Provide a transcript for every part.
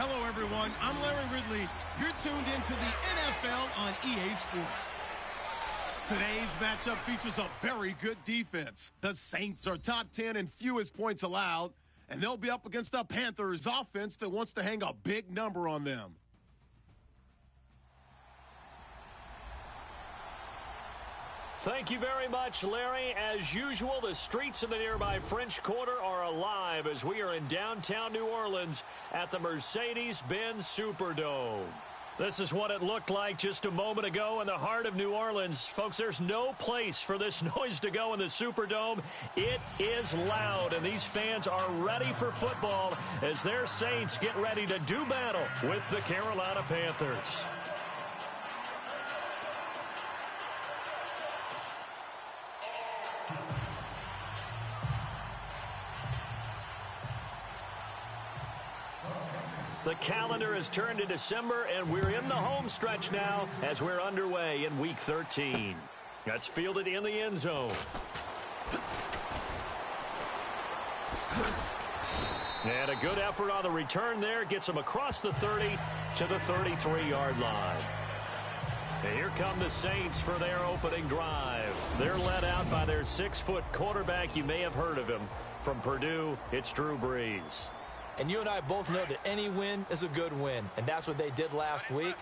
Hello, everyone. I'm Larry Ridley. You're tuned into the NFL on EA Sports. Today's matchup features a very good defense. The Saints are top 10 in fewest points allowed, and they'll be up against the Panthers' offense that wants to hang a big number on them. Thank you very much, Larry. As usual, the streets of the nearby French Quarter are alive as we are in downtown New Orleans at the Mercedes-Benz Superdome. This is what it looked like just a moment ago in the heart of New Orleans. Folks, there's no place for this noise to go in the Superdome. It is loud, and these fans are ready for football as their Saints get ready to do battle with the Carolina Panthers. The calendar has turned to December, and we're in the home stretch now as we're underway in Week 13. That's fielded in the end zone. And a good effort on the return there gets them across the 30 to the 33-yard line. And here come the Saints for their opening drive. They're led out by their 6-foot quarterback. You may have heard of him. From Purdue, it's Drew Brees. And you and I both know that any win is a good win, and that's what they did last week.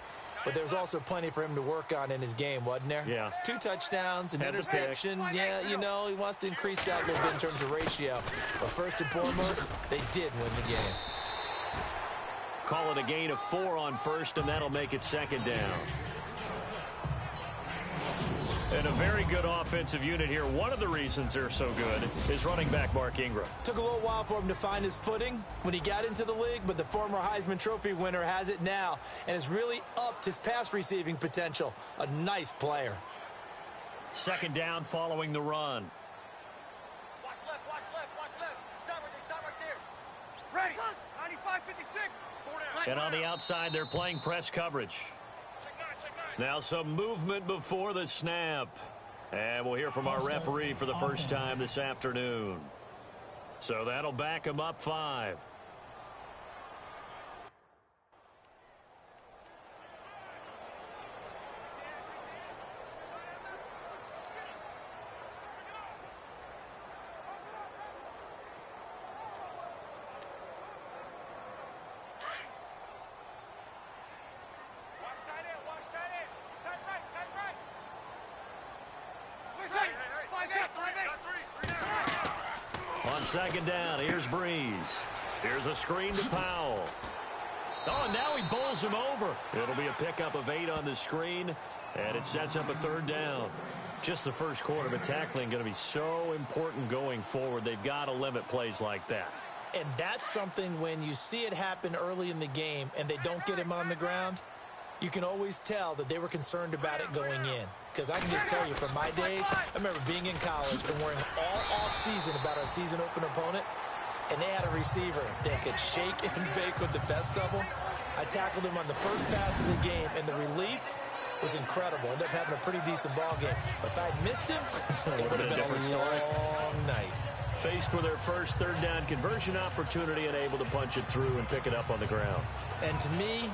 But there's also plenty for him to work on in his game, wasn't there? Yeah. 2 touchdowns, an interception. Yeah, you know, he wants to increase that a little bit in terms of ratio. But first and foremost, they did win the game. Call it a gain of 4 on first, and that'll make it second down. And a very good offensive unit here. One of the reasons they're so good is running back Mark Ingram. Took a little while for him to find his footing when he got into the league, but the former Heisman Trophy winner has it now and has really upped his pass receiving potential. A nice player. Second down following the run. Watch left, watch left, watch left. Stop right there. Ready. 95, 56. And on the outside, they're playing press coverage. Now some movement before the snap. And we'll hear from our referee for the first time this afternoon. So that'll back him up 5. On second down, here's Brees. Here's a screen to Powell. Oh, and now he bowls him over. It'll be a pickup of 8 on the screen, and it sets up a third down. Just the first quarter, but tackling going to be so important going forward. They've got to limit plays like that. And that's something when you see it happen early in the game and they don't get him on the ground, you can always tell that they were concerned about it going in. Because I can just tell you, from my days, I remember being in college and worrying all off-season about our season opener opponent, and they had a receiver that could shake and bake with the best of them. I tackled him on the first pass of the game, and the relief was incredible. Ended up having a pretty decent ball game. But if I'd missed him, it would have been a long night. Faced with their first third down conversion opportunity and able to punch it through and pick it up on the ground. And to me,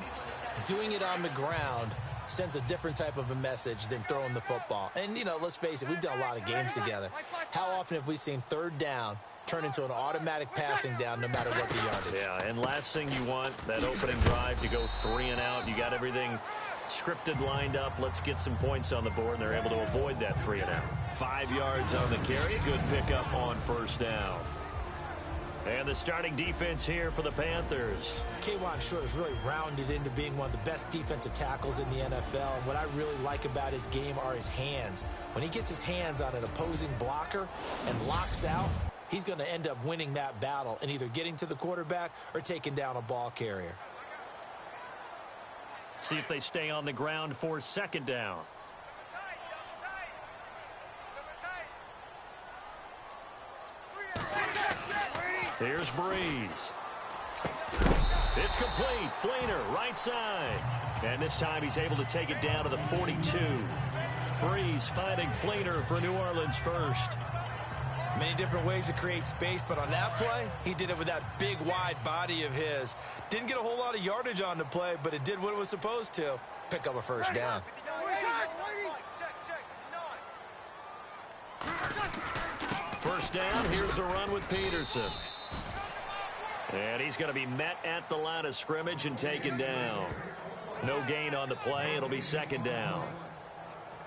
doing it on the ground sends a different type of a message than throwing the football. And, you know, let's face it, we've done a lot of games together. How often have we seen third down turn into an automatic passing down no matter what the yardage? Yeah, and last thing you want, that opening drive to go 3 and out. You got everything scripted, lined up. Let's get some points on the board, and they're able to avoid that 3 and out. 5 yards on the carry. Good pickup on first down. And the starting defense here for the Panthers. K'Wan Short has really rounded into being one of the best defensive tackles in the NFL. And what I really like about his game are his hands. When he gets his hands on an opposing blocker and locks out, he's going to end up winning that battle and either getting to the quarterback or taking down a ball carrier. See if they stay on the ground for second down. Here's Brees. It's complete. Fleener, right side. And this time he's able to take it down to the 42. Brees finding Fleener for New Orleans first. Many different ways to create space, but on that play, he did it with that big, wide body of his. Didn't get a whole lot of yardage on the play, but it did what it was supposed to. Pick up a first down. First down, here's a run with Peterson. And he's going to be met at the line of scrimmage and taken down. No gain on the play. It'll be second down.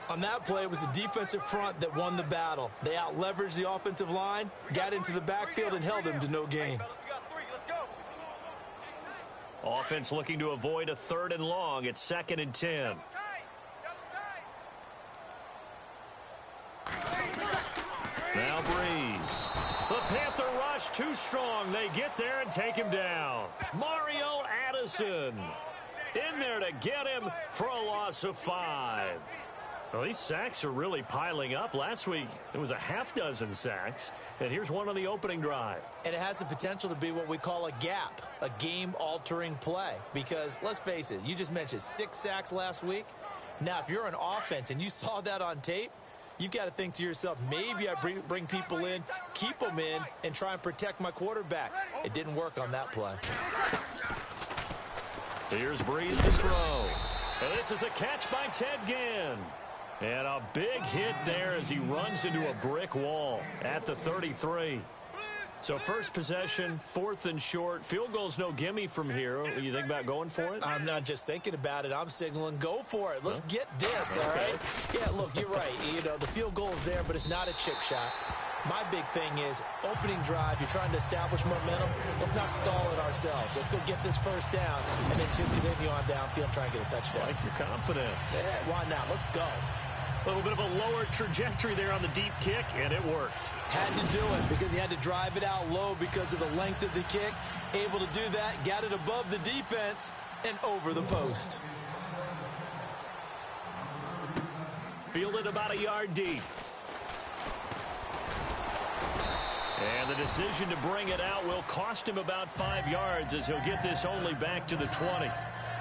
On that play, it was the defensive front that won the battle. They out-leveraged the offensive line, got into the backfield, and held them to no gain. Offense looking to avoid a 3rd and long. It's 2nd and 10. Now Breeze. The Panther rush too strong. They get there and take him down. Mario Addison in there to get him for a loss of 5. Well, these sacks are really piling up. Last week, it was a half dozen sacks. And here's one on the opening drive. And it has the potential to be what we call a gap, a game-altering play. Because, let's face it, you just mentioned 6 sacks last week. Now, if you're an offense and you saw that on tape, you've got to think to yourself, maybe I bring people in, keep them in, and try and protect my quarterback. It didn't work on that play. Here's Breeze to throw. And this is a catch by Ted Ginn. And a big hit there as he runs into a brick wall at the 33. So first possession, 4th and short. Field goal's no gimme from here. You think about going for it? I'm not just thinking about it. I'm signaling go for it. Let's get this, all right? Yeah, look, you're right. You know, the field goal's there, but it's not a chip shot. My big thing is opening drive. You're trying to establish momentum. Let's not stall it ourselves. Let's go get this first down and then continue on downfield and try and get a touchdown. Like your confidence. Yeah, why not? Let's go. A little bit of a lower trajectory there on the deep kick, and it worked. Had to do it because he had to drive it out low because of the length of the kick. Able to do that, got it above the defense and over the post. Fielded about a yard deep. And the decision to bring it out will cost him about 5 yards as he'll get this only back to the 20.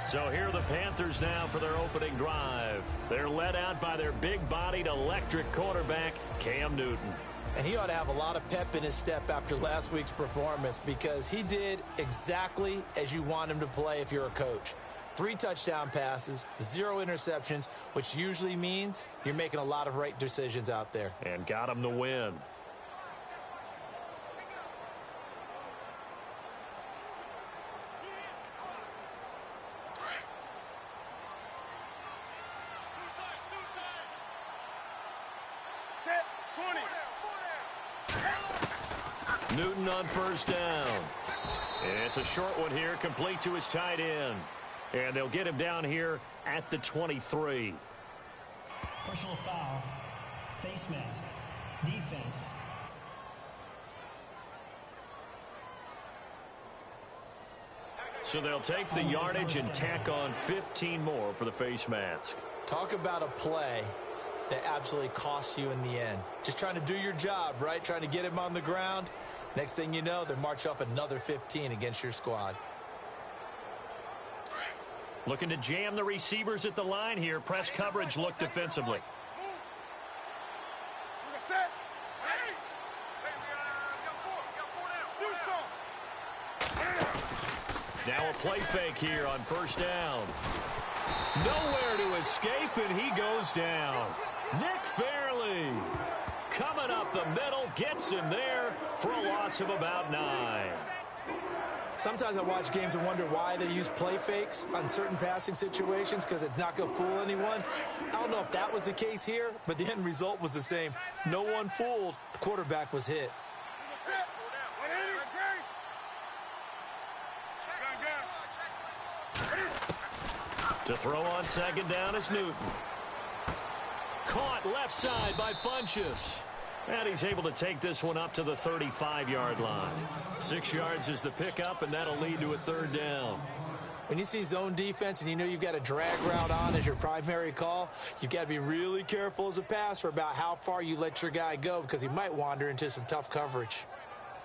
So here are the Panthers now for their opening drive. They're led out by their big-bodied electric quarterback, Cam Newton. And he ought to have a lot of pep in his step after last week's performance because he did exactly as you want him to play if you're a coach. 3 touchdown passes, 0 interceptions, which usually means you're making a lot of right decisions out there. And got him the win. Newton on first down. It's a short one here, complete to his tight end. And they'll get him down here at the 23. Personal foul, face mask, defense. So they'll take the yardage and tack on 15 more for the face mask. Talk about a play that absolutely costs you in the end. Just trying to do your job, right? Trying to get him on the ground. Next thing you know, they march off another 15 against your squad. Looking to jam the receivers at the line here. Press coverage look defensively. Now a play fake here on first down. Nowhere to escape, and he goes down. Nick Fairley coming up the middle, gets him there for a loss of about 9. Sometimes I watch games and wonder why they use play fakes on certain passing situations because it's not going to fool anyone. I don't know if that was the case here, but the end result was the same. No one fooled. The quarterback was hit. To throw on second down is Newton. Caught left side by Funchess. And he's able to take this one up to the 35-yard line. 6 yards is the pickup, and that'll lead to a third down. When you see zone defense and you know you've got a drag route on as your primary call, you've got to be really careful as a passer about how far you let your guy go because he might wander into some tough coverage.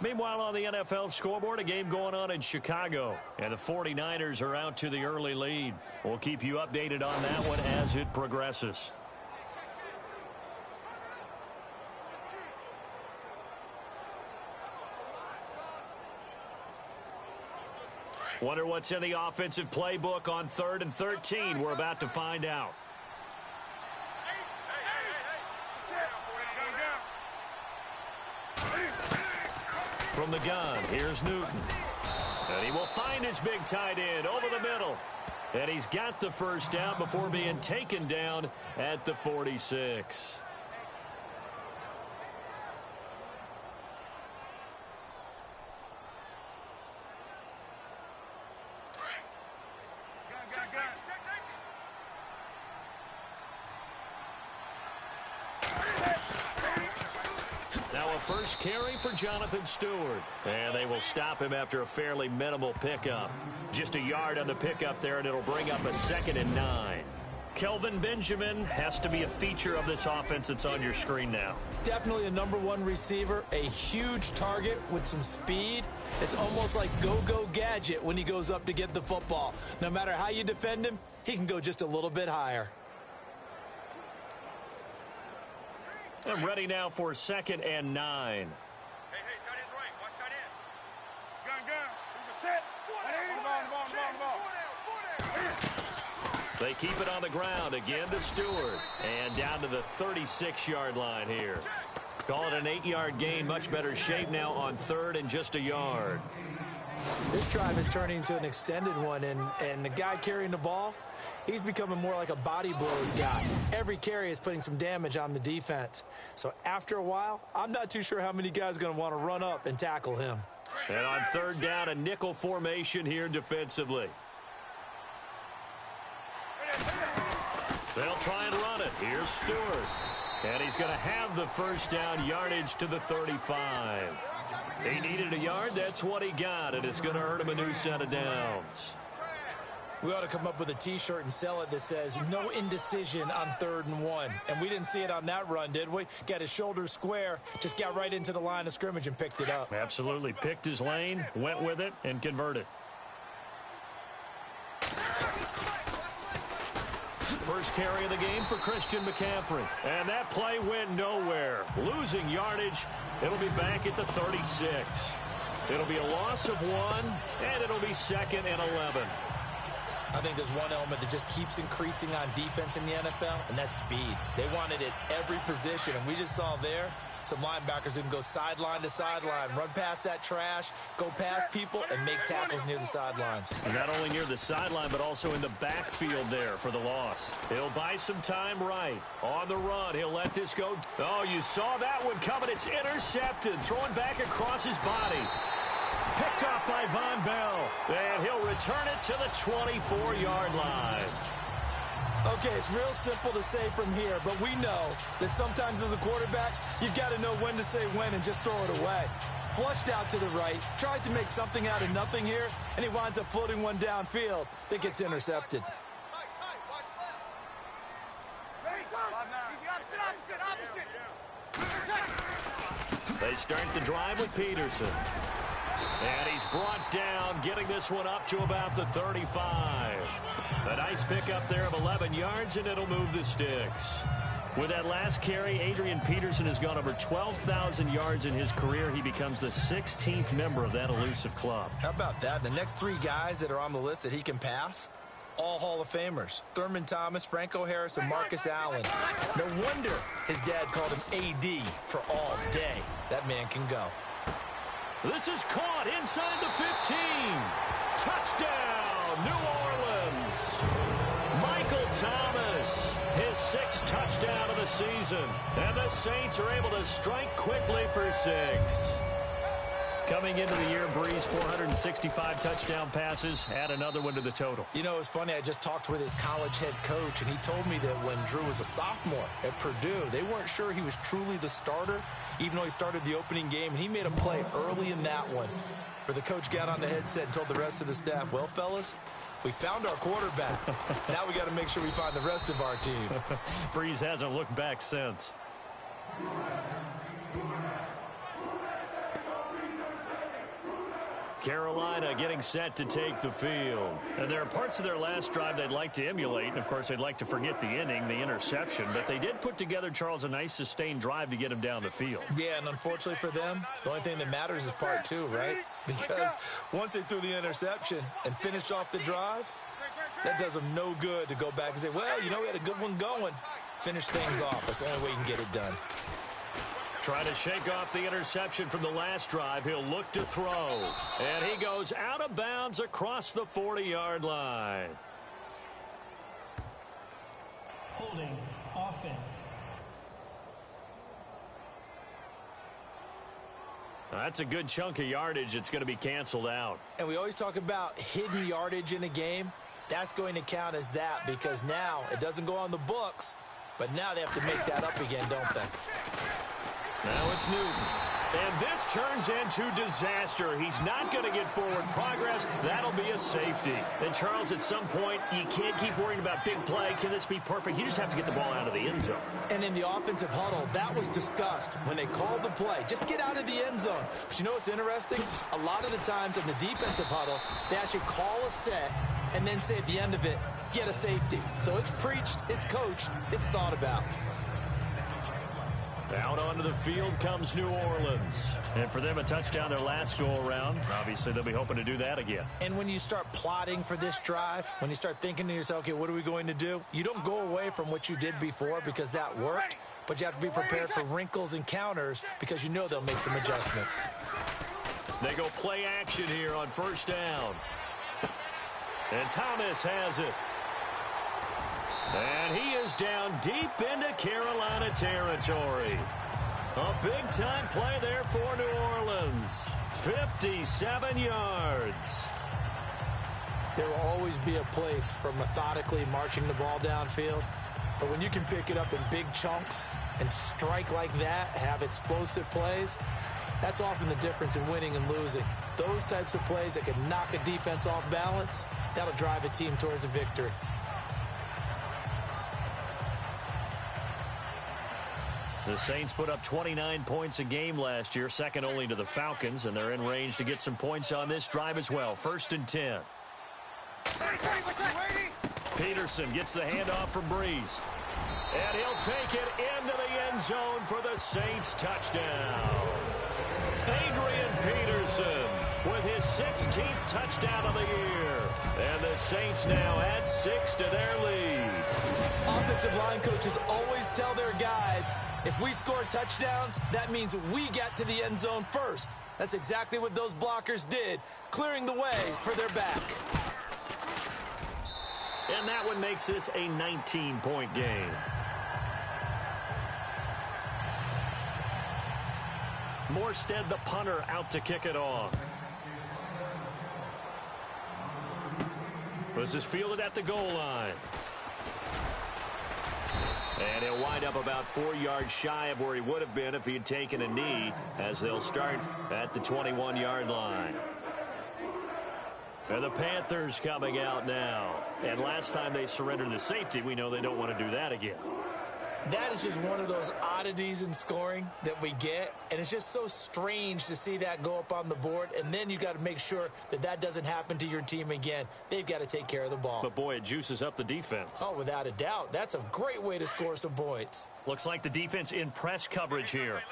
Meanwhile, on the NFL scoreboard, a game going on in Chicago. And the 49ers are out to the early lead. We'll keep you updated on that one as it progresses. Wonder what's in the offensive playbook on 3rd and 13. We're about to find out. From the gun, here's Newton. And he will find his big tight end over the middle. And he's got the first down before being taken down at the 46. Now a first carry for Jonathan Stewart. And they will stop him after a fairly minimal pickup. Just a yard on the pickup there, and it'll bring up a 2nd and 9. Kelvin Benjamin has to be a feature of this offense that's on your screen now. Definitely a #1 receiver, a huge target with some speed. It's almost like go-go gadget when he goes up to get the football. No matter how you defend him, he can go just a little bit higher. I'm ready now for 2nd and 9. Hey, tight end's right. Watch tight end. Gun. Set. They keep it on the ground again to Stewart. And down to the 36-yard line here. Call it an 8-yard gain. Much better shape now on 3rd and just a yard. This drive is turning into an extended one, and the guy carrying the ball, he's becoming more like a body blows guy. Every carry is putting some damage on the defense. So after a while, I'm not too sure how many guys are going to want to run up and tackle him. And on 3rd down, a nickel formation here defensively. They'll try and run it. Here's Stewart. And he's going to have the first down, yardage to the 35. He needed a yard. That's what he got, and it's going to earn him a new set of downs. We ought to come up with a T-shirt and sell it that says, no indecision on 3rd and 1. And we didn't see it on that run, did we? Got his shoulders square, just got right into the line of scrimmage and picked it up. Absolutely. Picked his lane, went with it, and converted. First carry of the game for Christian McCaffrey. And that play went nowhere. Losing yardage. It'll be back at the 36. It'll be a loss of 1, and it'll be 2nd and 11. I think there's one element that just keeps increasing on defense in the NFL, and that's speed. They want it at every position, and we just saw there some linebackers who can go sideline to sideline, run past that trash, go past people, and make tackles near the sidelines. And not only near the sideline, but also in the backfield there for the loss. He'll buy some time right. On the run, he'll let this go. Oh, you saw that one coming. It's intercepted. Throwing back across his body. Picked off by Von Bell. And he'll return it to the 24-yard line. Okay, it's real simple to say from here, but we know that sometimes as a quarterback, you've got to know when to say when and just throw it away. Flushed out to the right, tries to make something out of nothing here, and he winds up floating one downfield that gets intercepted. They start the drive with Peterson. And he's brought down, getting this one up to about the 35. A nice pickup there of 11 yards, and it'll move the sticks. With that last carry, Adrian Peterson has gone over 12,000 yards in his career. He becomes the 16th member of that elusive club. How about that? The next 3 guys that are on the list that he can pass, all Hall of Famers. Thurman Thomas, Franco Harris, and Marcus Allen. No wonder his dad called him AD for all day. That man can go. This is caught inside the 15. Touchdown, New Orleans. Michael Thomas, his 6th touchdown of the season. And the Saints are able to strike quickly for 6. Coming into the year, Breeze, 465 touchdown passes. Add another one to the total. You know, it's funny. I just talked with his college head coach, and he told me that when Drew was a sophomore at Purdue, they weren't sure he was truly the starter, even though he started the opening game, and he made a play early in that one where the coach got on the headset and told the rest of the staff, well, fellas, we found our quarterback. Now we got to make sure we find the rest of our team. Breeze hasn't looked back since. Carolina getting set to take the field. And there are parts of their last drive they'd like to emulate. And, of course, they'd like to forget the inning, the interception. But they did put together, Charles, a nice sustained drive to get him down the field. Yeah, and unfortunately for them, the only thing that matters is part two, right? Because once they threw the interception and finished off the drive, that does them no good to go back and say, well, you know, we had a good one going. Finish things off. That's the only way you can get it done. Trying to shake off the interception from the last drive. He'll look to throw. And he goes out of bounds across the 40-yard line. Holding offense. That's a good chunk of yardage. It's going to be canceled out. And we always talk about hidden yardage in a game. That's going to count as that because now it doesn't go on the books, but now they have to make that up again, don't they? Now it's Newton. And this turns into disaster. He's not going to get forward progress. That'll be a safety. And, Charles, at some point, you can't keep worrying about big play. Can this be perfect? You just have to get the ball out of the end zone. And in the offensive huddle, that was discussed when they called the play. Just get out of the end zone. But you know what's interesting? A lot of the times in the defensive huddle, they actually call a set and then say at the end of it, get a safety. So it's preached, it's coached, it's thought about. Out onto the field comes New Orleans. And for them, a touchdown their last go-around. Obviously, they'll be hoping to do that again. And when you start plotting for this drive, when you start thinking to yourself, okay, what are we going to do? You don't go away from what you did before because that worked, but you have to be prepared for wrinkles and counters because you know they'll make some adjustments. They go play action here on first down. And Thomas has it. And he is down deep into Carolina territory. A big-time play there for New Orleans. 57 yards. There will always be a place for methodically marching the ball downfield. But when you can pick it up in big chunks and strike like that, have explosive plays, that's often the difference in winning and losing. Those types of plays that can knock a defense off balance, that'll drive a team towards a victory. The Saints put up 29 points a game last year, second only to the Falcons, and they're in range to get some points on this drive as well. 1st and 10. Peterson gets the handoff from Breeze. And he'll take it into the end zone for the Saints touchdown. Adrian Peterson with his 16th touchdown of the year. And the Saints now add 6 to their lead. Offensive line coaches always tell their guys, if we score touchdowns, that means we get to the end zone first. That's exactly what those blockers did, clearing the way for their back. And that one makes this a 19-point game. Morstead, the punter, out to kick it off. This is fielded at the goal line. And he'll wind up about 4 yards shy of where he would have been if he had taken a knee, as they'll start at the 21-yard line. And the Panthers coming out now. And last time they surrendered the safety, we know they don't want to do that again. That is just one of those oddities in scoring that we get, and it's just so strange to see that go up on the board, and then you got to make sure that that doesn't happen to your team again. They've got to take care of the ball. But, boy, it juices up the defense. Oh, without a doubt. That's a great way to score some points. Looks like the defense in press coverage here.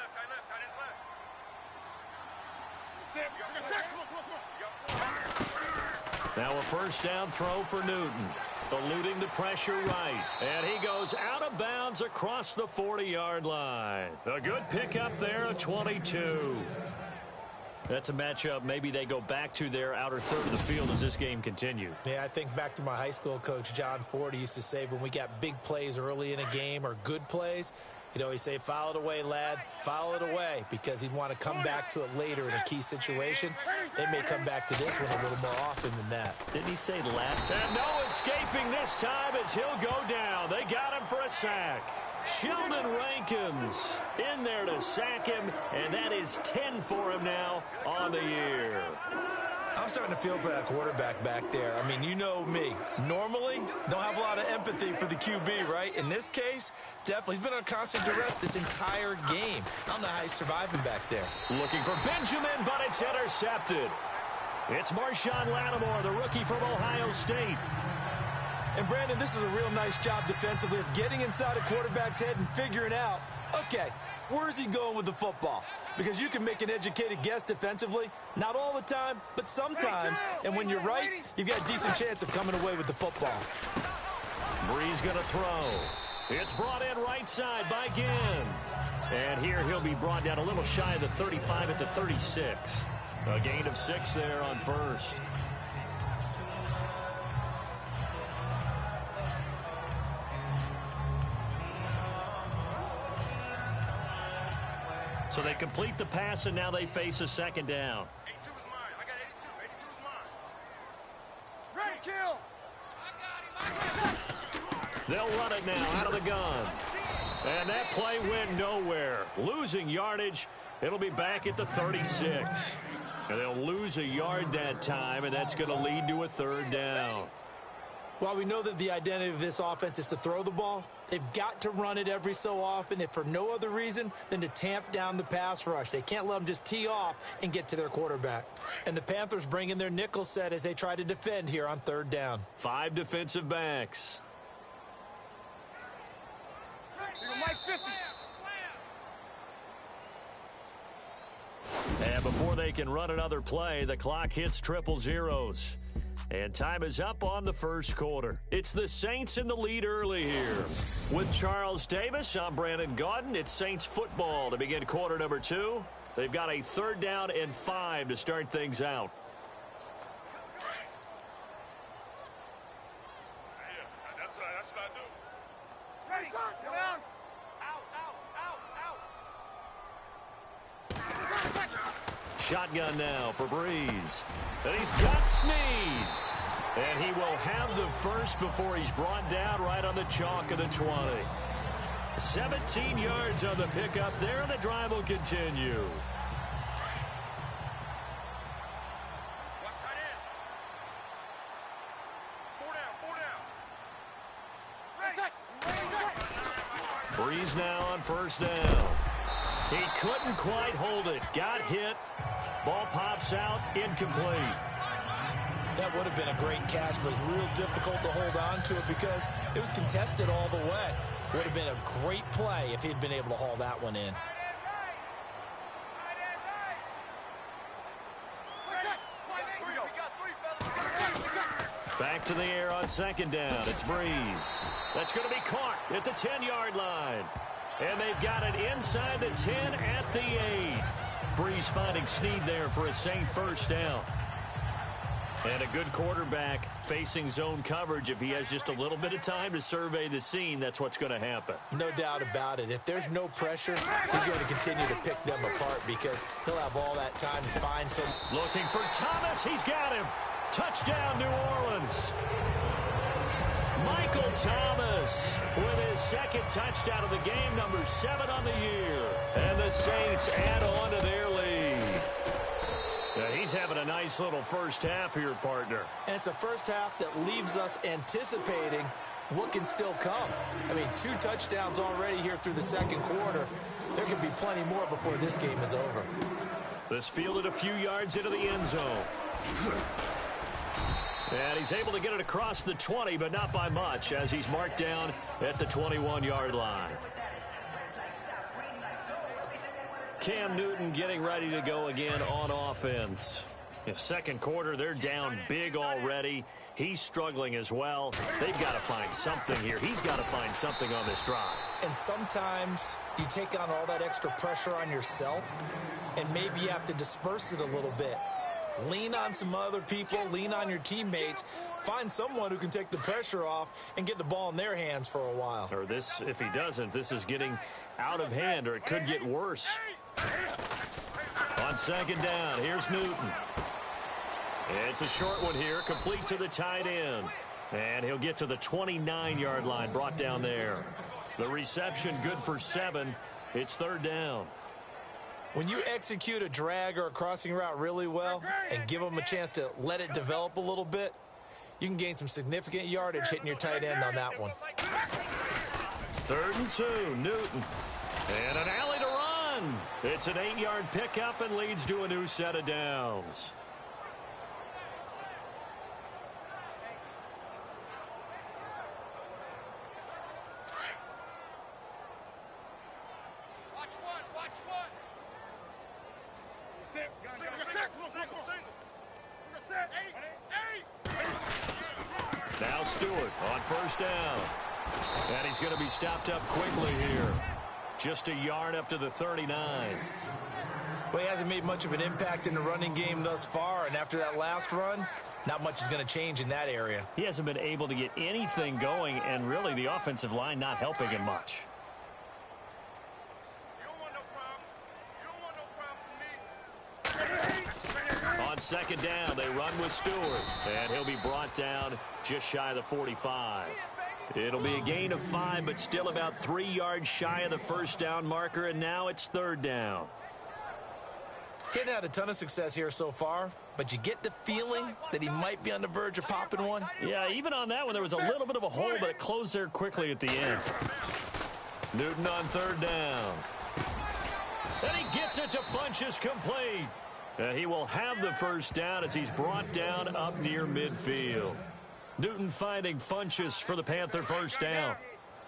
Now a first down throw for Newton. Eluding the pressure right. And he goes out of bounds across the 40-yard line. A good pickup there, a 22. That's a matchup maybe they go back to their outer third of the field as this game continues. Yeah, I think back to my high school coach, John Ford. He used to say when we got big plays early in a game or good plays, he'd always say, foul it away, lad, foul it away, because he'd want to come back to it later in a key situation. They may come back to this one a little more often than that. Didn't he say lad? And no escaping this time as he'll go down. They got him for a sack. Sheldon Rankins in there to sack him, and that is 10 for him now on the year. I'm starting to feel for that quarterback back there. I mean, you know me. Normally, don't have a lot of empathy for the QB, right? In this case, definitely. He's been on constant duress this entire game. I don't know how he's surviving back there. Looking for Benjamin, but it's intercepted. It's Marshawn Lattimore, the rookie from Ohio State. And, Brandon, this is a real nice job defensively of getting inside a quarterback's head and figuring out, okay, where's he going with the football? Because you can make an educated guess defensively, not all the time, but sometimes. And when you're right, you've got a decent chance of coming away with the football. Brees going to throw. It's brought in right side by Ginn. And here he'll be brought down a little shy of the 35 at the 36. A gain of 6 there on first. So they complete the pass, and now they face a second down. 82 is mine. I got 82. 82 is mine. Ready, kill. They'll run it now out of the gun. And that play went nowhere. Losing yardage. It'll be back at the 36. And they'll lose a yard that time, and that's going to lead to a third down. While we know that the identity of this offense is to throw the ball, they've got to run it every so often, if for no other reason than to tamp down the pass rush. They can't let them just tee off and get to their quarterback. And the Panthers bring in their nickel set as they try to defend here on third down. 5 defensive backs. Mike 50. And before they can run another play, the clock hits triple zeros. And time is up on the first quarter. It's the Saints in the lead early here. With Charles Davis, I'm Brandon Gaudin. It's Saints football to begin quarter number 2. They've got a third down and 5 to start things out. That's what I do. Ready, come down. Shotgun now for Brees. And he's got Snead. And he will have the first before he's brought down right on the chalk of the 20. 17 yards on the pickup there, and the drive will continue. Watch tight end. 4 down. Brees now on first down. He couldn't quite hold it. Got hit. Ball pops out. Incomplete. That would have been a great catch, but it's real difficult to hold on to it because it was contested all the way. Would have been a great play if he'd been able to haul that one in. Back to the air on second down. It's Brees. That's going to be caught at the 10-yard line. And they've got it inside the 10 at the 8. Brees finding Snead there for a Saint first down. And a good quarterback facing zone coverage. If he has just a little bit of time to survey the scene, that's what's going to happen. No doubt about it. If there's no pressure, he's going to continue to pick them apart because he'll have all that time to find some. Looking for Thomas. He's got him. Touchdown, New Orleans. Michael Thomas with his second touchdown of the game, number 7 on the year. And the Saints add on to their lead. He's having a nice little first half here, partner. And it's a first half that leaves us anticipating what can still come. I mean, 2 touchdowns already here through the second quarter. There could be plenty more before this game is over. This fielded a few yards into the end zone. And he's able to get it across the 20, but not by much, as he's marked down at the 21-yard line. Cam Newton getting ready to go again on offense. Second quarter, they're down big already. He's struggling as well. They've got to find something here. He's got to find something on this drive. And sometimes you take on all that extra pressure on yourself, and maybe you have to disperse it a little bit. Lean on some other people, lean on your teammates, find someone who can take the pressure off and get the ball in their hands for a while. Or this, if he doesn't, this is getting out of hand, or it could get worse. On second down, here's Newton. It's a short one here, complete to the tight end. And he'll get to the 29-yard line, brought down there. The reception good for 7. It's third down. When you execute a drag or a crossing route really well and give them a chance to let it develop a little bit, you can gain some significant yardage hitting your tight end on that one. 3rd and 2, Newton. And an alley to run. It's an 8-yard pickup and leads to a new set of downs. Now Stewart on first down. And he's going to be stopped up quickly here. Just a yard up to the 39. Well, he hasn't made much of an impact in the running game thus far, and after that last run, not much is going to change in that area. He hasn't been able to get anything going, and really the offensive line not helping him much. On second down, they run with Stewart, and he'll be brought down just shy of the 45. It'll be a gain of 5, but still about 3 yards shy of the first down marker, and now it's third down. He hasn't had a ton of success here so far, but you get the feeling that he might be on the verge of popping one. Yeah, even on that one, there was a little bit of a hole, but it closed there quickly at the end. Newton on third down. And he gets it to Funchess complete. He will have the first down as he's brought down up near midfield. Newton finding Funchess for the Panther first down.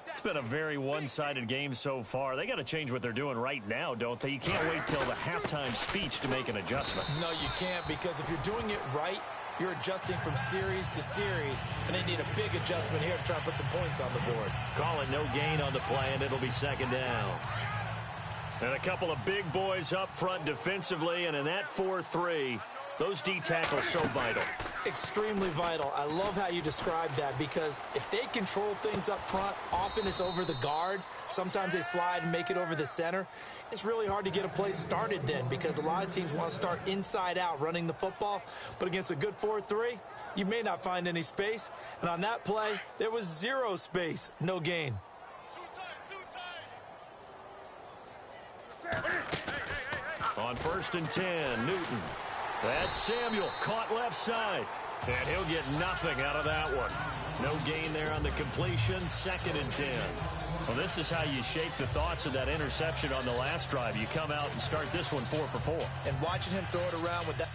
It's been a very one-sided game so far. They got to change what they're doing right now, don't they? You can't wait till the halftime speech to make an adjustment. No, you can't, because if you're doing it right, you're adjusting from series to series, and they need a big adjustment here to try and put some points on the board. Call it no gain on the play, and it'll be second down. And a couple of big boys up front defensively, and in that 4-3, those D tackles so vital. Extremely vital. I love how you describe that, because if they control things up front, often it's over the guard. Sometimes they slide and make it over the center. It's really hard to get a play started then, because a lot of teams want to start inside out running the football. But against a good 4-3, you may not find any space. And on that play, there was 0 space. No gain. On first and 10, Newton. That's Samuel, caught left side. And he'll get nothing out of that one. No gain there on the completion, second and 10. Well, this is how you shake the thoughts of that interception on the last drive. You come out and start this one 4 for 4. And watching him throw it around with that.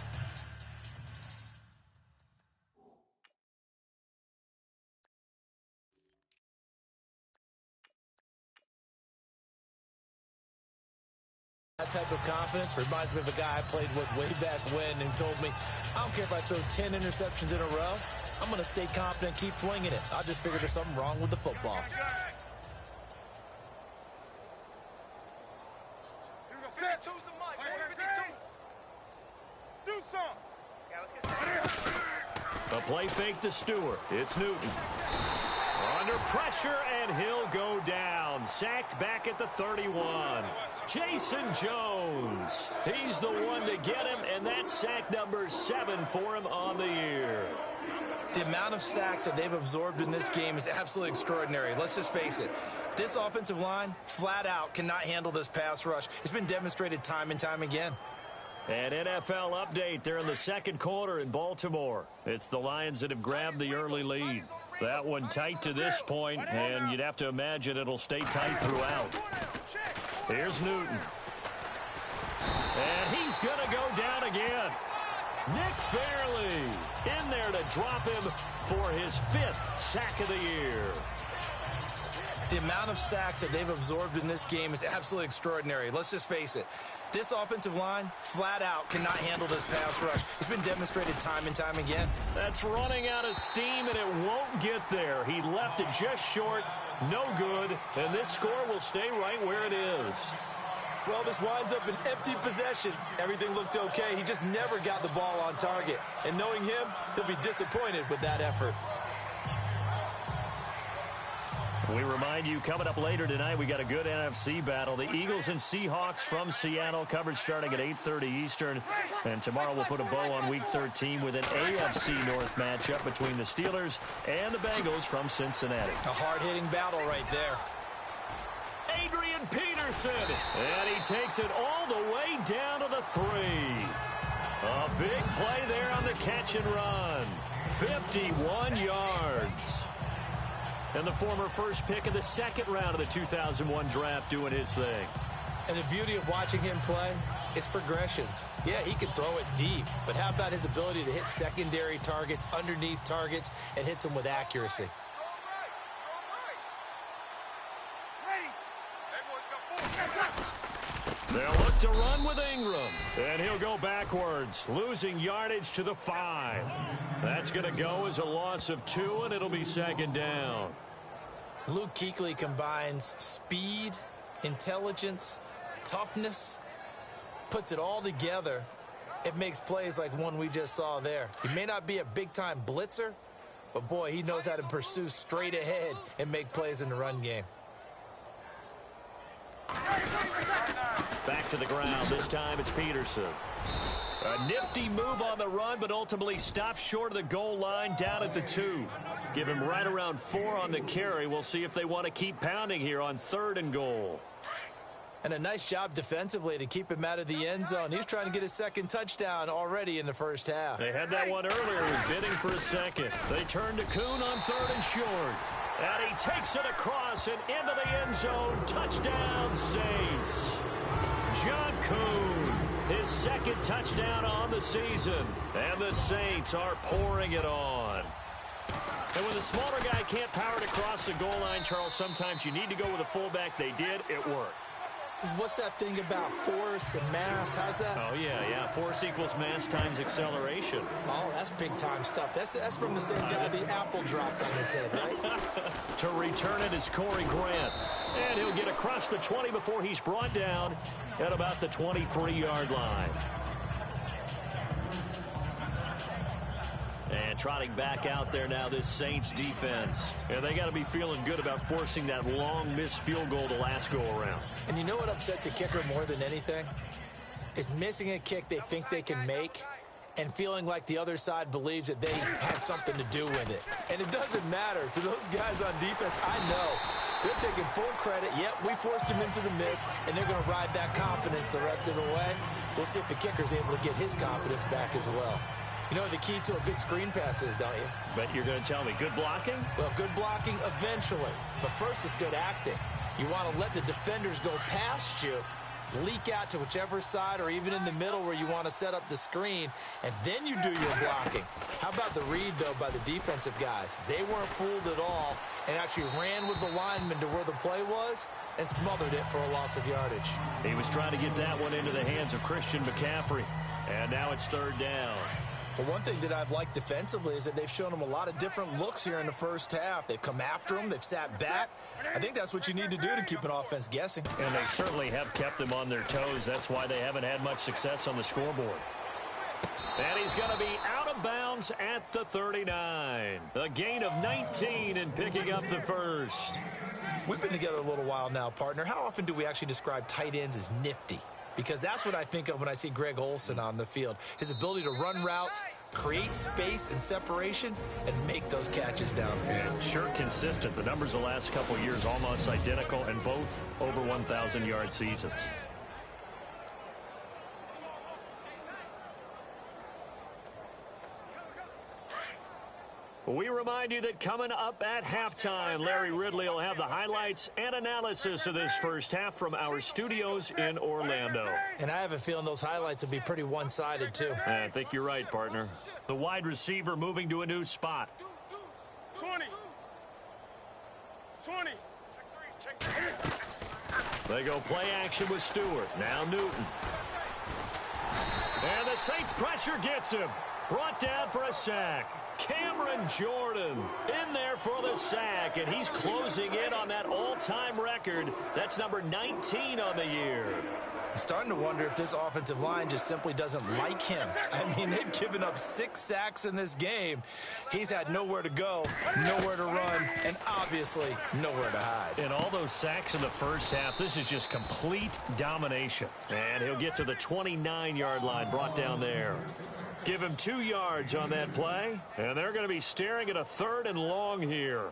That type of confidence reminds me of a guy I played with way back when who told me, I don't care if I throw 10 interceptions in a row. I'm going to stay confident, keep flinging it. I just figured there's something wrong with the football. A play fake to Stewart. It's Newton. Under pressure, and he'll go down. Sacked back at the 31. Jason Jones. He's the one to get him, and that's sack number 7 for him on the year. The amount of sacks that they've absorbed in this game is absolutely extraordinary. Let's just face it. This offensive line, flat out, cannot handle this pass rush. It's been demonstrated time and time again. An NFL update. They're in the second quarter in Baltimore. It's the Lions that have grabbed the early lead. That one tight to this point, and you'd have to imagine it'll stay tight throughout. Here's Newton. And he's going to go down again. Nick Fairley in there to drop him for his 5th sack of the year. The amount of sacks that they've absorbed in this game is absolutely extraordinary. Let's just face it. This offensive line, flat out, cannot handle this pass rush. It's been demonstrated time and time again. That's running out of steam, and it won't get there. He left it just short, no good, and this score will stay right where it is. Well, this winds up an empty possession. Everything looked okay. He just never got the ball on target. And knowing him, he'll be disappointed with that effort. We remind you, coming up later tonight, we got a good NFC battle. The Eagles and Seahawks from Seattle, coverage starting at 8:30 Eastern. And tomorrow we'll put a bow on Week 13 with an AFC North matchup between the Steelers and the Bengals from Cincinnati. A hard-hitting battle right there. Adrian Peterson, and he takes it all the way down to the 3. A big play there on the catch and run. 51 yards. And the former first pick of the second round of the 2001 draft doing his thing. And the beauty of watching him play is progressions. Yeah, he can throw it deep, but how about his ability to hit secondary targets, underneath targets, and hits them with accuracy? They'll look to run with Ingram. And he'll go backwards, losing yardage to the 5. That's going to go as a loss of 2, and it'll be second down. Luke Kuechly combines speed, intelligence, toughness, puts it all together. It makes plays like one we just saw there. He may not be a big-time blitzer, but, boy, he knows how to pursue straight ahead and make plays in the run game. Back to the ground. This time it's Peterson. A nifty move on the run, but ultimately stops short of the goal line down at the 2. Give him right around 4 on the carry. We'll see if they want to keep pounding here on 3rd and goal. And a nice job defensively to keep him out of the end zone. He's trying to get his second touchdown already in the first half. They had that one earlier. He was bidding for a second. They turn to Kuhn on 3rd and short. And he takes it across and into the end zone. Touchdown, Saints. John Kuhn, his second touchdown on the season. And the Saints are pouring it on. And when the smaller guy can't power it across the goal line, Charles, sometimes you need to go with a fullback. They did. It worked. What's that thing about force and mass? How's that? Oh, yeah. Force equals mass times acceleration. Oh, that's big-time stuff. That's from the same guy the apple dropped on his head, right? To return it is Corey Grant. And he'll get across the 20 before he's brought down at about the 23-yard line. And trotting back out there now, this Saints defense. And they got to be feeling good about forcing that long missed field goal the last go-around. And you know what upsets a kicker more than anything? Is missing a kick they think they can make and feeling like the other side believes that they had something to do with it. And it doesn't matter. To those guys on defense, I know they're taking full credit. Yep, we forced him into the miss, and they're going to ride that confidence the rest of the way. We'll see if the kicker's able to get his confidence back as well. You know what the key to a good screen pass is, don't you? But you're going to tell me good blocking? Well, good blocking eventually. But first is good acting. You want to let the defenders go past you, leak out to whichever side or even in the middle where you want to set up the screen, and then you do your blocking. How about the read, though, by the defensive guys? They weren't fooled at all and actually ran with the lineman to where the play was and smothered it for a loss of yardage. He was trying to get that one into the hands of Christian McCaffrey. And now it's 3rd down. Well, one thing that I've liked defensively is that they've shown them a lot of different looks here in the first half. They've come after them. They've sat back. I think that's what you need to do to keep an offense guessing. And they certainly have kept them on their toes. That's why they haven't had much success on the scoreboard. And he's going to be out of bounds at the 39. A gain of 19 and picking up the first. We've been together a little while now, partner. How often do we actually describe tight ends as nifty? Because that's what I think of when I see Greg Olsen on the field. His ability to run routes, create space and separation, and make those catches downfield. Sure consistent. The numbers the last couple of years almost identical, and both over 1,000-yard seasons. We remind you that coming up at halftime, Larry Ridley will have the highlights and analysis of this first half from our studios in Orlando. And I have a feeling those highlights will be pretty one-sided, too. I think you're right, partner. The wide receiver moving to a new spot. 20. 20. Check 3. They go play action with Stewart. Now Newton. And the Saints pressure gets him. Brought down for a sack. Cameron Jordan in there for the sack, and he's closing in on that all-time record. That's number 19 on the year. I'm starting to wonder if this offensive line just simply doesn't like him. I mean, they've given up 6 sacks in this game. He's had nowhere to go, nowhere to run, and obviously nowhere to hide. And all those sacks in the first half, this is just complete domination. And he'll get to the 29-yard line, brought down there. Give him 2 yards on that play, and they're going to be staring at a 3rd and long here.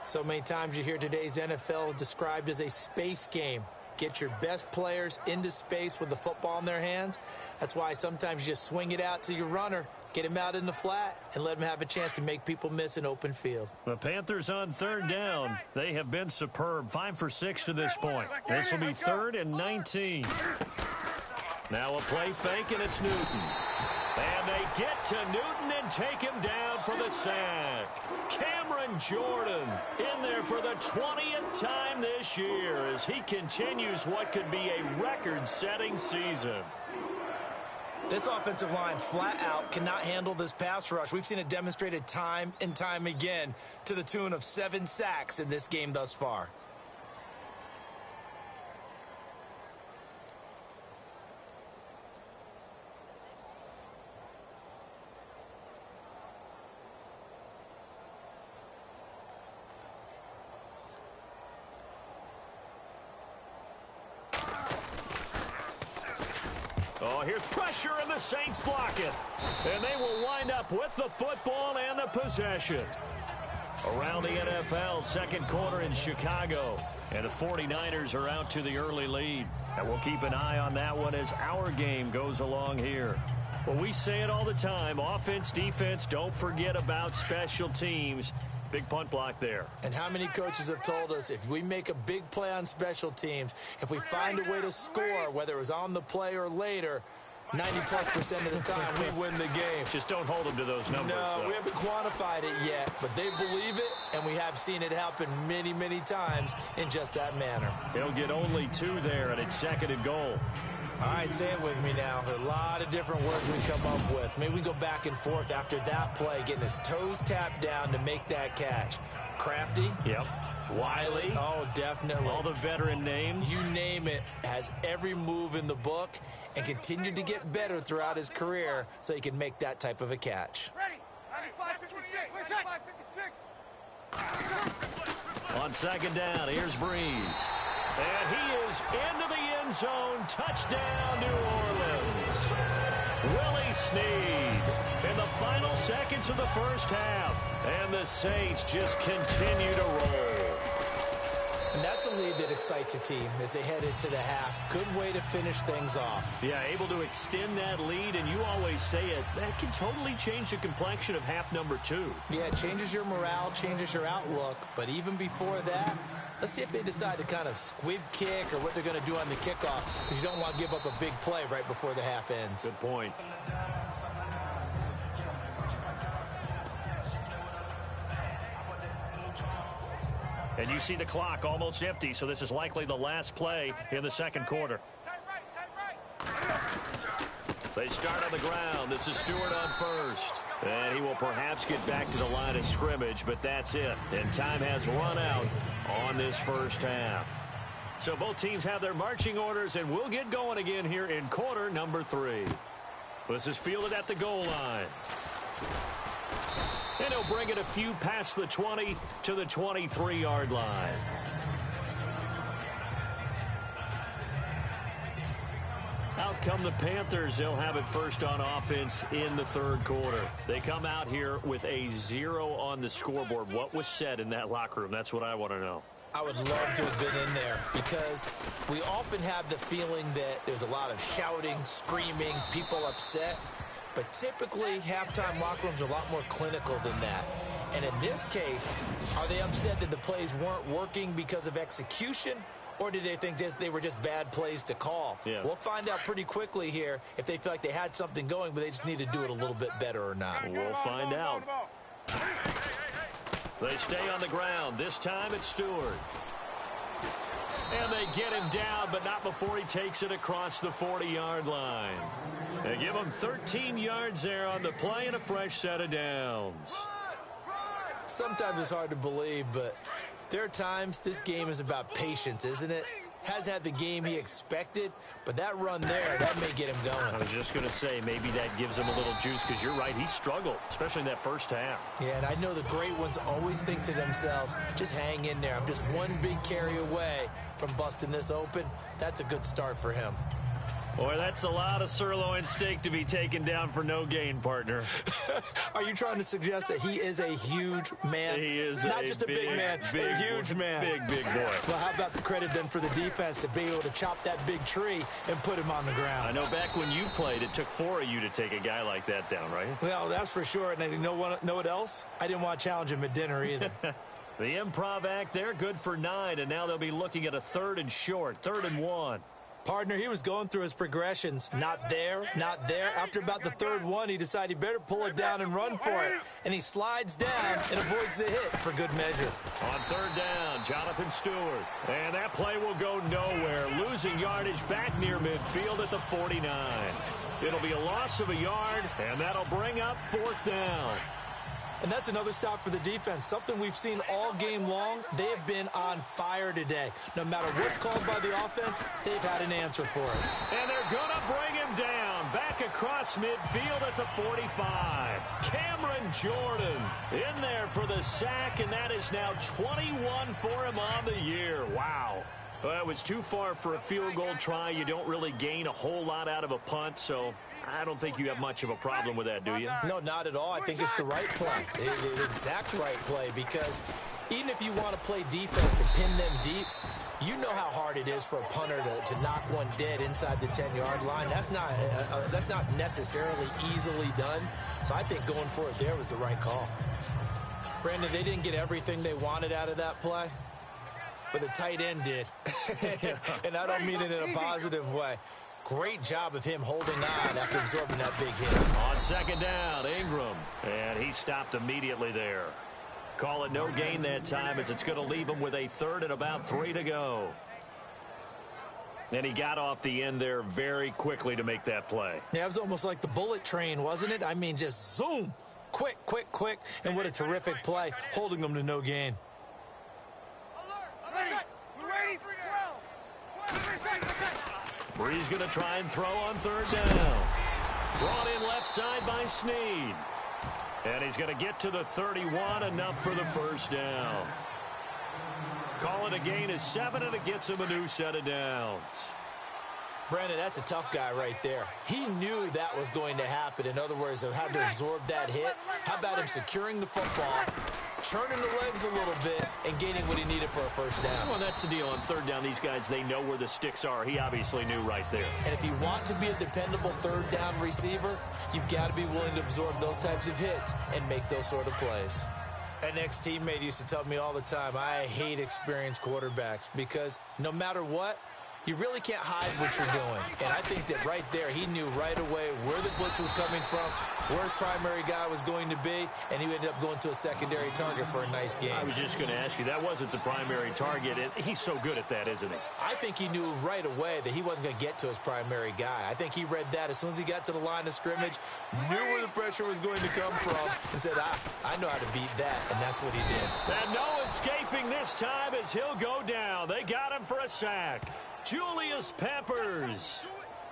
So many times you hear today's NFL described as a space game. Get your best players into space with the football in their hands. That's why sometimes you just swing it out to your runner, get him out in the flat, and let him have a chance to make people miss an open field. The Panthers on 3rd down. They have been superb, 5 for 6 to this point. This will be 3rd and 19. Now a play fake, and it's Newton. And they get to Newton and take him down for the sack. Cameron Jordan in there for the 20th time this year as he continues what could be a record-setting season. This offensive line flat out cannot handle this pass rush. We've seen it demonstrated time and time again to the tune of 7 sacks in this game thus far. Oh, here's pressure, and the Saints block it. And they will wind up with the football and the possession. Around the NFL, second quarter in Chicago. And the 49ers are out to the early lead. And we'll keep an eye on that one as our game goes along here. Well, we say it all the time. Offense, defense, don't forget about special teams. Big punt block there. And how many coaches have told us if we make a big play on special teams, if we find a way to score, whether it was on the play or later, 90+% of the time we win the game. Just don't hold them to those numbers. No, we haven't quantified it yet, but they believe it, and we have seen it happen many, many times in just that manner. He'll get only 2 there, and it's second and goal. All right, say it with me now. There are a lot of different words we come up with. Maybe we go back and forth after that play, getting his toes tapped down to make that catch. Crafty? Yep. Wiley? Oh, definitely. All the veteran names? You name it. Has every move in the book and continued to get better throughout his career so he can make that type of a catch. Ready. 95-56. On second down, here's Breeze. And he is into the end zone. Touchdown, New Orleans. Willie Snead in the final seconds of the first half. And the Saints just continue to roll. And that's a lead that excites a team as they head into the half. Good way to finish things off. Yeah, able to extend that lead, and you always say it, that can totally change the complexion of half number 2. Yeah, it changes your morale, changes your outlook. But even before that, let's see if they decide to kind of squib kick or what they're going to do on the kickoff, because you don't want to give up a big play right before the half ends. Good point. And you see the clock almost empty, so this is likely the last play in the second quarter. They start on the ground. This is Stewart on first. And he will perhaps get back to the line of scrimmage, but that's it. And time has run out on this first half. So both teams have their marching orders, and we'll get going again here in quarter number 3. This is fielded at the goal line. And he'll bring it a few past the 20 to the 23-yard line. Out come the Panthers. They'll have it first on offense in the third quarter. They come out here with a 0 on the scoreboard. What was said in that locker room? That's what I want to know. I would love to have been in there because we often have the feeling that there's a lot of shouting, screaming, people upset. But typically, halftime locker rooms are a lot more clinical than that. And in this case, are they upset that the plays weren't working because of execution? Or did they think they were just bad plays to call? Yeah. We'll find out pretty quickly here if they feel like they had something going, but they just need to do it a little bit better or not. We'll find out. They stay on the ground. This time it's Stewart. And they get him down, but not before he takes it across the 40-yard line. They give him 13 yards there on the play and a fresh set of downs. Sometimes it's hard to believe, but there are times this game is about patience, isn't it? Has had the game he expected, but that run there, that may get him going. I was just going to say, maybe that gives him a little juice, because you're right, he struggled, especially in that first half. Yeah, and I know the great ones always think to themselves, just hang in there. I'm just one big carry away from busting this open. That's a good start for him. Boy, that's a lot of sirloin steak to be taken down for no gain, partner. Are you trying to suggest that he is a huge man? He is not just a big man, a huge man. Big boy. Well, how about the credit then for the defense to be able to chop that big tree and put him on the ground? I know back when you played, it took 4 of you to take a guy like that down, right? Well, that's for sure. And you know what else? I didn't want to challenge him at dinner either. The improv act there, good for 9, and now they'll be looking at a 3rd and short, 3rd and 1. Partner, he was going through his progressions. Not there, not there. After about the third one, he decided he better pull it down and run for it. And he slides down and avoids the hit for good measure. On third down, Jonathan Stewart. And that play will go nowhere. Losing yardage back near midfield at the 49. It'll be a loss of a yard, and that'll bring up fourth down. And that's another stop for the defense, something we've seen all game long. They have been on fire today. No matter what's called by the offense, they've had an answer for it. And they're going to bring him down back across midfield at the 45. Cameron Jordan in there for the sack, and that is now 21 for him on the year. Wow. Well, it was too far for a field goal try. You don't really gain a whole lot out of a punt, so I don't think you have much of a problem with that, do you? No, not at all. I think it's the right play, the exact right play, because even if you want to play defense and pin them deep, you know how hard it is for a punter to knock one dead inside the 10-yard line. That's not necessarily easily done, so I think going for it there was the right call. Brandon, they didn't get everything they wanted out of that play, but the tight end did, and I don't mean it in a positive way. Great job of him holding on after absorbing that big hit. On second down, Ingram, and he stopped immediately there. Call it no gain that time, as it's going to leave him with a third and about 3 to go. And he got off the end there very quickly to make that play. Yeah, it was almost like the bullet train, wasn't it? I mean, just zoom. Quick, quick, quick. And what a terrific play, holding them to no gain. Bree's going to try and throw on third down. Brought in left side by Snead. And he's going to get to the 31, enough for the first down. Call it a gain of 7, and it gets him a new set of downs. Brandon, that's a tough guy right there. He knew that was going to happen. In other words, he had to absorb that hit. How about him securing the football, churning the legs a little bit, and gaining what he needed for a first down? Well, that's the deal. On third down, these guys, they know where the sticks are. He obviously knew right there. And if you want to be a dependable third down receiver, you've got to be willing to absorb those types of hits and make those sort of plays. An ex-teammate used to tell me all the time, I hate experienced quarterbacks because no matter what, you really can't hide what you're doing. And I think that right there, he knew right away where the blitz was coming from, where his primary guy was going to be, and he ended up going to a secondary target for a nice game. I was just going to ask you, that wasn't the primary target. He's so good at that, isn't he? I think he knew right away that he wasn't going to get to his primary guy. I think he read that as soon as he got to the line of scrimmage, knew where the pressure was going to come from, and said, I know how to beat that, and that's what he did. And no escaping this time as he'll go down. They got him for a sack. Julius Peppers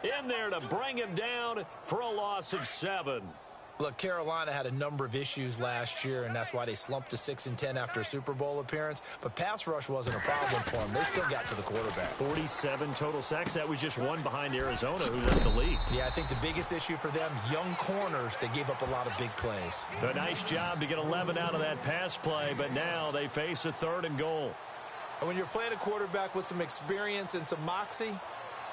in there to bring him down for a loss of 7. Look, Carolina had a number of issues last year, and that's why they slumped to 6-10 after a Super Bowl appearance. But pass rush wasn't a problem for them. They still got to the quarterback. 47 total sacks. That was just one behind Arizona, who led the league. Yeah, I think the biggest issue for them, young corners, they gave up a lot of big plays. A nice job to get 11 out of that pass play, but now they face a 3rd and goal. And when you're playing a quarterback with some experience and some moxie,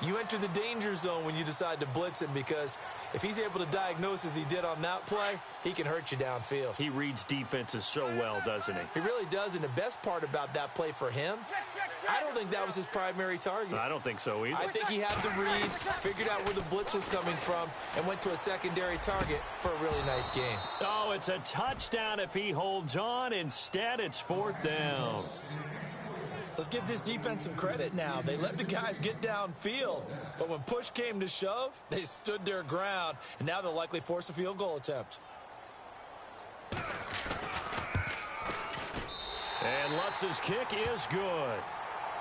you enter the danger zone when you decide to blitz him, because if he's able to diagnose as he did on that play, he can hurt you downfield. He reads defenses so well, doesn't he? He really does, and the best part about that play for him, I don't think that was his primary target. I don't think so either. I think he had the read, figured out where the blitz was coming from, and went to a secondary target for a really nice game. Oh, it's a touchdown if he holds on. Instead, it's 4th down. Let's give this defense some credit now. They let the guys get downfield, but when push came to shove, they stood their ground, and now they'll likely force a field goal attempt. And Lutz's kick is good.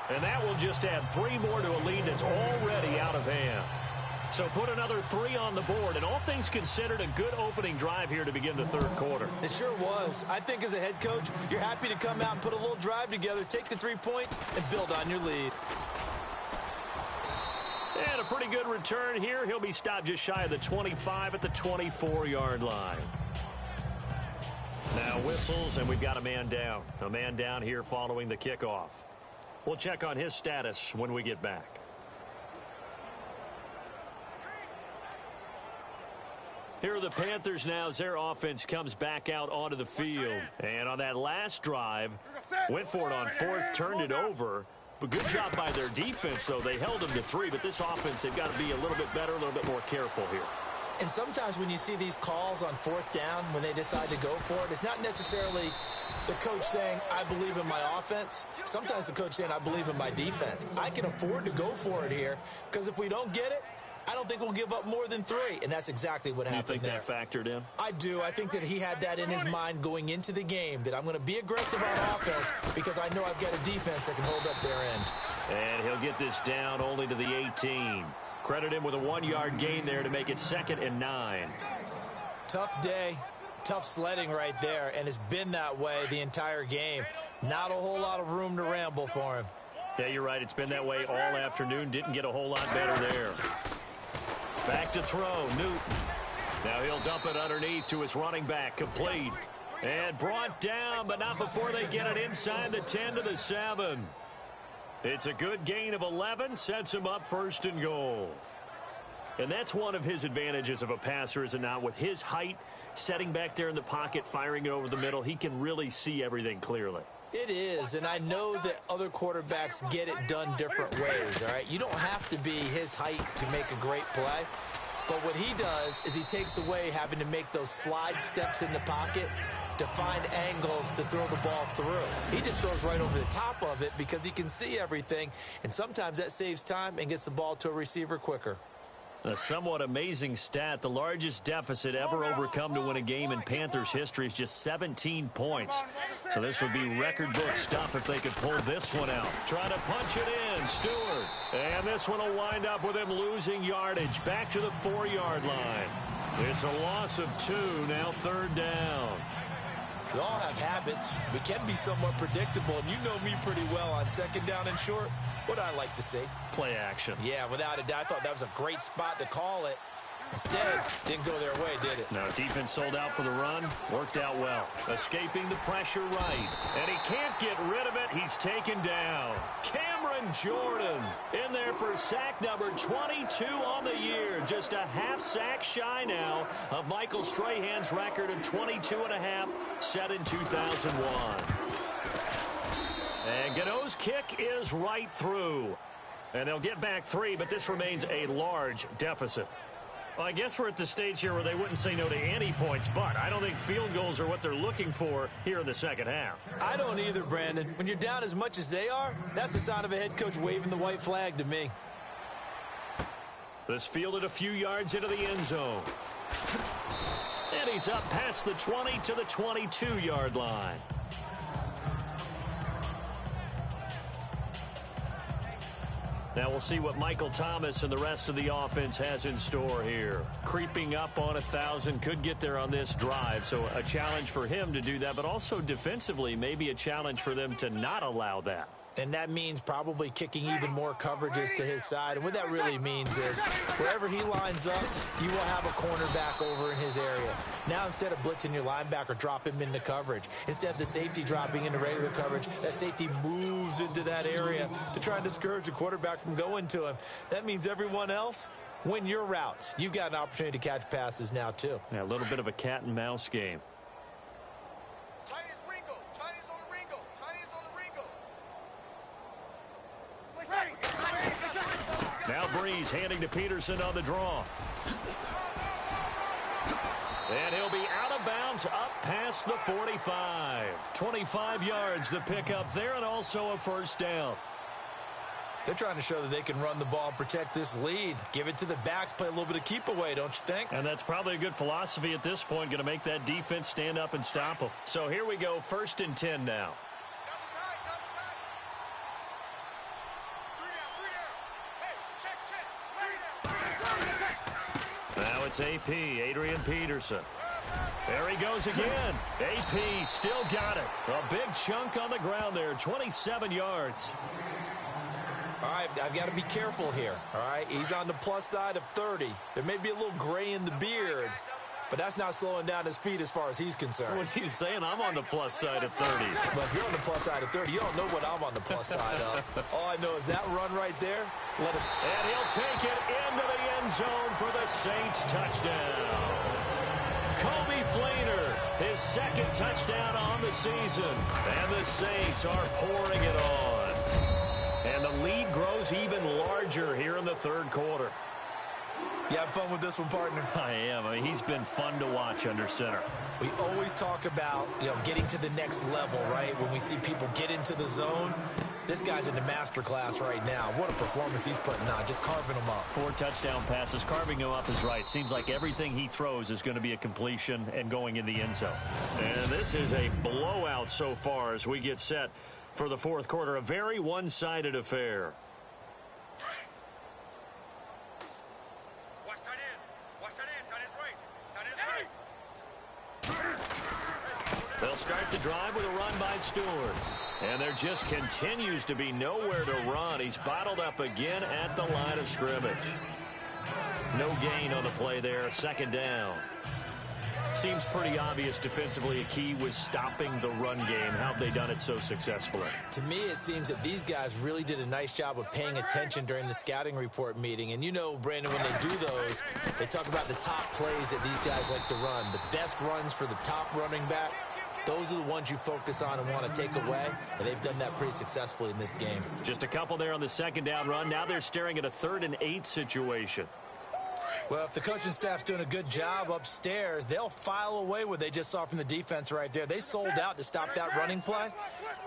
And that will just add 3 more to a lead that's already out of hand. So put another 3 on the board, and all things considered, a good opening drive here to begin the 3rd quarter. It sure was. I think as a head coach, you're happy to come out and put a little drive together, take the 3 points, and build on your lead. And a pretty good return here. He'll be stopped just shy of the 25 at the 24-yard line. Now whistles, and we've got a man down. A man down here following the kickoff. We'll check on his status when we get back. Here are the Panthers now as their offense comes back out onto the field. And on that last drive, went for it on 4th, turned it over, But good job by their defense, though. They held them to 3, but this offense, they've got to be a little bit better, a little bit more careful here. And sometimes when you see these calls on 4th down, when they decide to go for it, it's not necessarily the coach saying, I believe in my offense. Sometimes the coach saying, I believe in my defense. I can afford to go for it here, because if we don't get it, I don't think we'll give up more than 3. And that's exactly what happened there. You think that factored in? I do. I think that he had that in his mind going into the game, that I'm going to be aggressive on offense because I know I've got a defense that can hold up their end. And he'll get this down only to the 18. Credit him with a 1-yard gain there to make it 2nd and 9. Tough day, tough sledding right there, and it's been that way the entire game. Not a whole lot of room to ramble for him. Yeah, you're right. It's been that way all afternoon. Didn't get a whole lot better there. Back to throw, Newton. Now he'll dump it underneath to his running back, complete. And brought down, but not before they get it inside the 10 to the 7. It's a good gain of 11, sets him up 1st and goal. And that's one of his advantages of a passer, is it not? With his height, setting back there in the pocket, firing it over the middle, he can really see everything clearly. It is, and I know that other quarterbacks get it done different ways, all right? You don't have to be his height to make a great play. But what he does is he takes away having to make those slide steps in the pocket to find angles to throw the ball through. He just throws right over the top of it because he can see everything, and sometimes that saves time and gets the ball to a receiver quicker. A somewhat amazing stat. The largest deficit ever overcome to win a game in Panthers history is just 17 points. So this would be record book stuff if they could pull this one out. Trying to punch it in, Stewart. And this one will wind up with him losing yardage. Back to the 4-yard line. It's a loss of 2, now 3rd down. We all have habits. We can be somewhat predictable, and you know me pretty well on 2nd down and short. What I like to see. Play action. Yeah, without a doubt. I thought that was a great spot to call it. Instead, didn't go their way, did it? No, defense sold out for the run. Worked out well. Escaping the pressure right. And he can't get rid of it. He's taken down. Cameron Jordan in there for sack number 22 on the year. Just a half sack shy now of Michael Strahan's record of 22.5 set in 2001. And Gano's kick is right through. And they'll get back 3, but this remains a large deficit. Well, I guess we're at the stage here where they wouldn't say no to any points, but I don't think field goals are what they're looking for here in the second half. I don't either, Brandon. When you're down as much as they are, that's the sign of a head coach waving the white flag to me. This fielded a few yards into the end zone. And he's up past the 20 to the 22-yard line. Now we'll see what Michael Thomas and the rest of the offense has in store here. Creeping up on 1,000, could get there on this drive. So a challenge for him to do that, but also defensively, maybe a challenge for them to not allow that. And that means probably kicking even more coverages to his side. And what that really means is wherever he lines up, you will have a cornerback over in his area. Now instead of blitzing your linebacker, drop him into coverage. Instead of the safety dropping into regular coverage, that safety moves into that area to try and discourage the quarterback from going to him. That means everyone else, win your routes. You've got an opportunity to catch passes now too. Yeah, a little bit of a cat and mouse game. Now Breeze handing to Peterson on the draw. And he'll be out of bounds up past the 45. 25 yards the pickup there, and also a 1st down. They're trying to show that they can run the ball and protect this lead. Give it to the backs, play a little bit of keep away, don't you think? And that's probably a good philosophy at this point, going to make that defense stand up and stop them. So here we go, 1st and 10 now. Now it's AP, Adrian Peterson. There he goes again. AP still got it. A big chunk on the ground there, 27 yards. All right, I've got to be careful here, all right? He's on the plus side of 30. There may be a little gray in the beard, but that's not slowing down his feet as far as he's concerned. What he's saying, I'm on the plus side of 30. But if you're on the plus side of 30, you don't know what I'm on the plus side of. All I know is that run right there, let us... And he'll take it into the end zone for the Saints touchdown. Kobe Flainer, his 2nd touchdown on the season. And the Saints are pouring it on. And the lead grows even larger here in the third quarter. You have fun with this one, partner? I am. I mean, he's been fun to watch under center. We always talk about, getting to the next level, right? When we see people get into the zone, this guy's in the master class right now. What a performance he's putting on, just carving them up. 4 touchdown passes. Carving him up is right. Seems like everything he throws is going to be a completion and going in the end zone. And this is a blowout so far as we get set for the fourth quarter. A very one-sided affair. They'll start the drive with a run by Stewart. And there just continues to be nowhere to run. He's bottled up again at the line of scrimmage. No gain on the play there. Second down. Seems pretty obvious defensively a key was stopping the run game. How have they done it so successfully? To me, it seems that these guys really did a nice job of paying attention during the scouting report meeting. And you know, Brandon, when they do those, they talk about the top plays that these guys like to run. The best runs for the top running back. Those are the ones you focus on and want to take away, and they've done that pretty successfully in this game. Just a couple there on the second down run. Now they're staring at a 3rd and 8 situation. Well, if the coaching staff's doing a good job upstairs, they'll file away what they just saw from the defense right there. They sold out to stop that running play.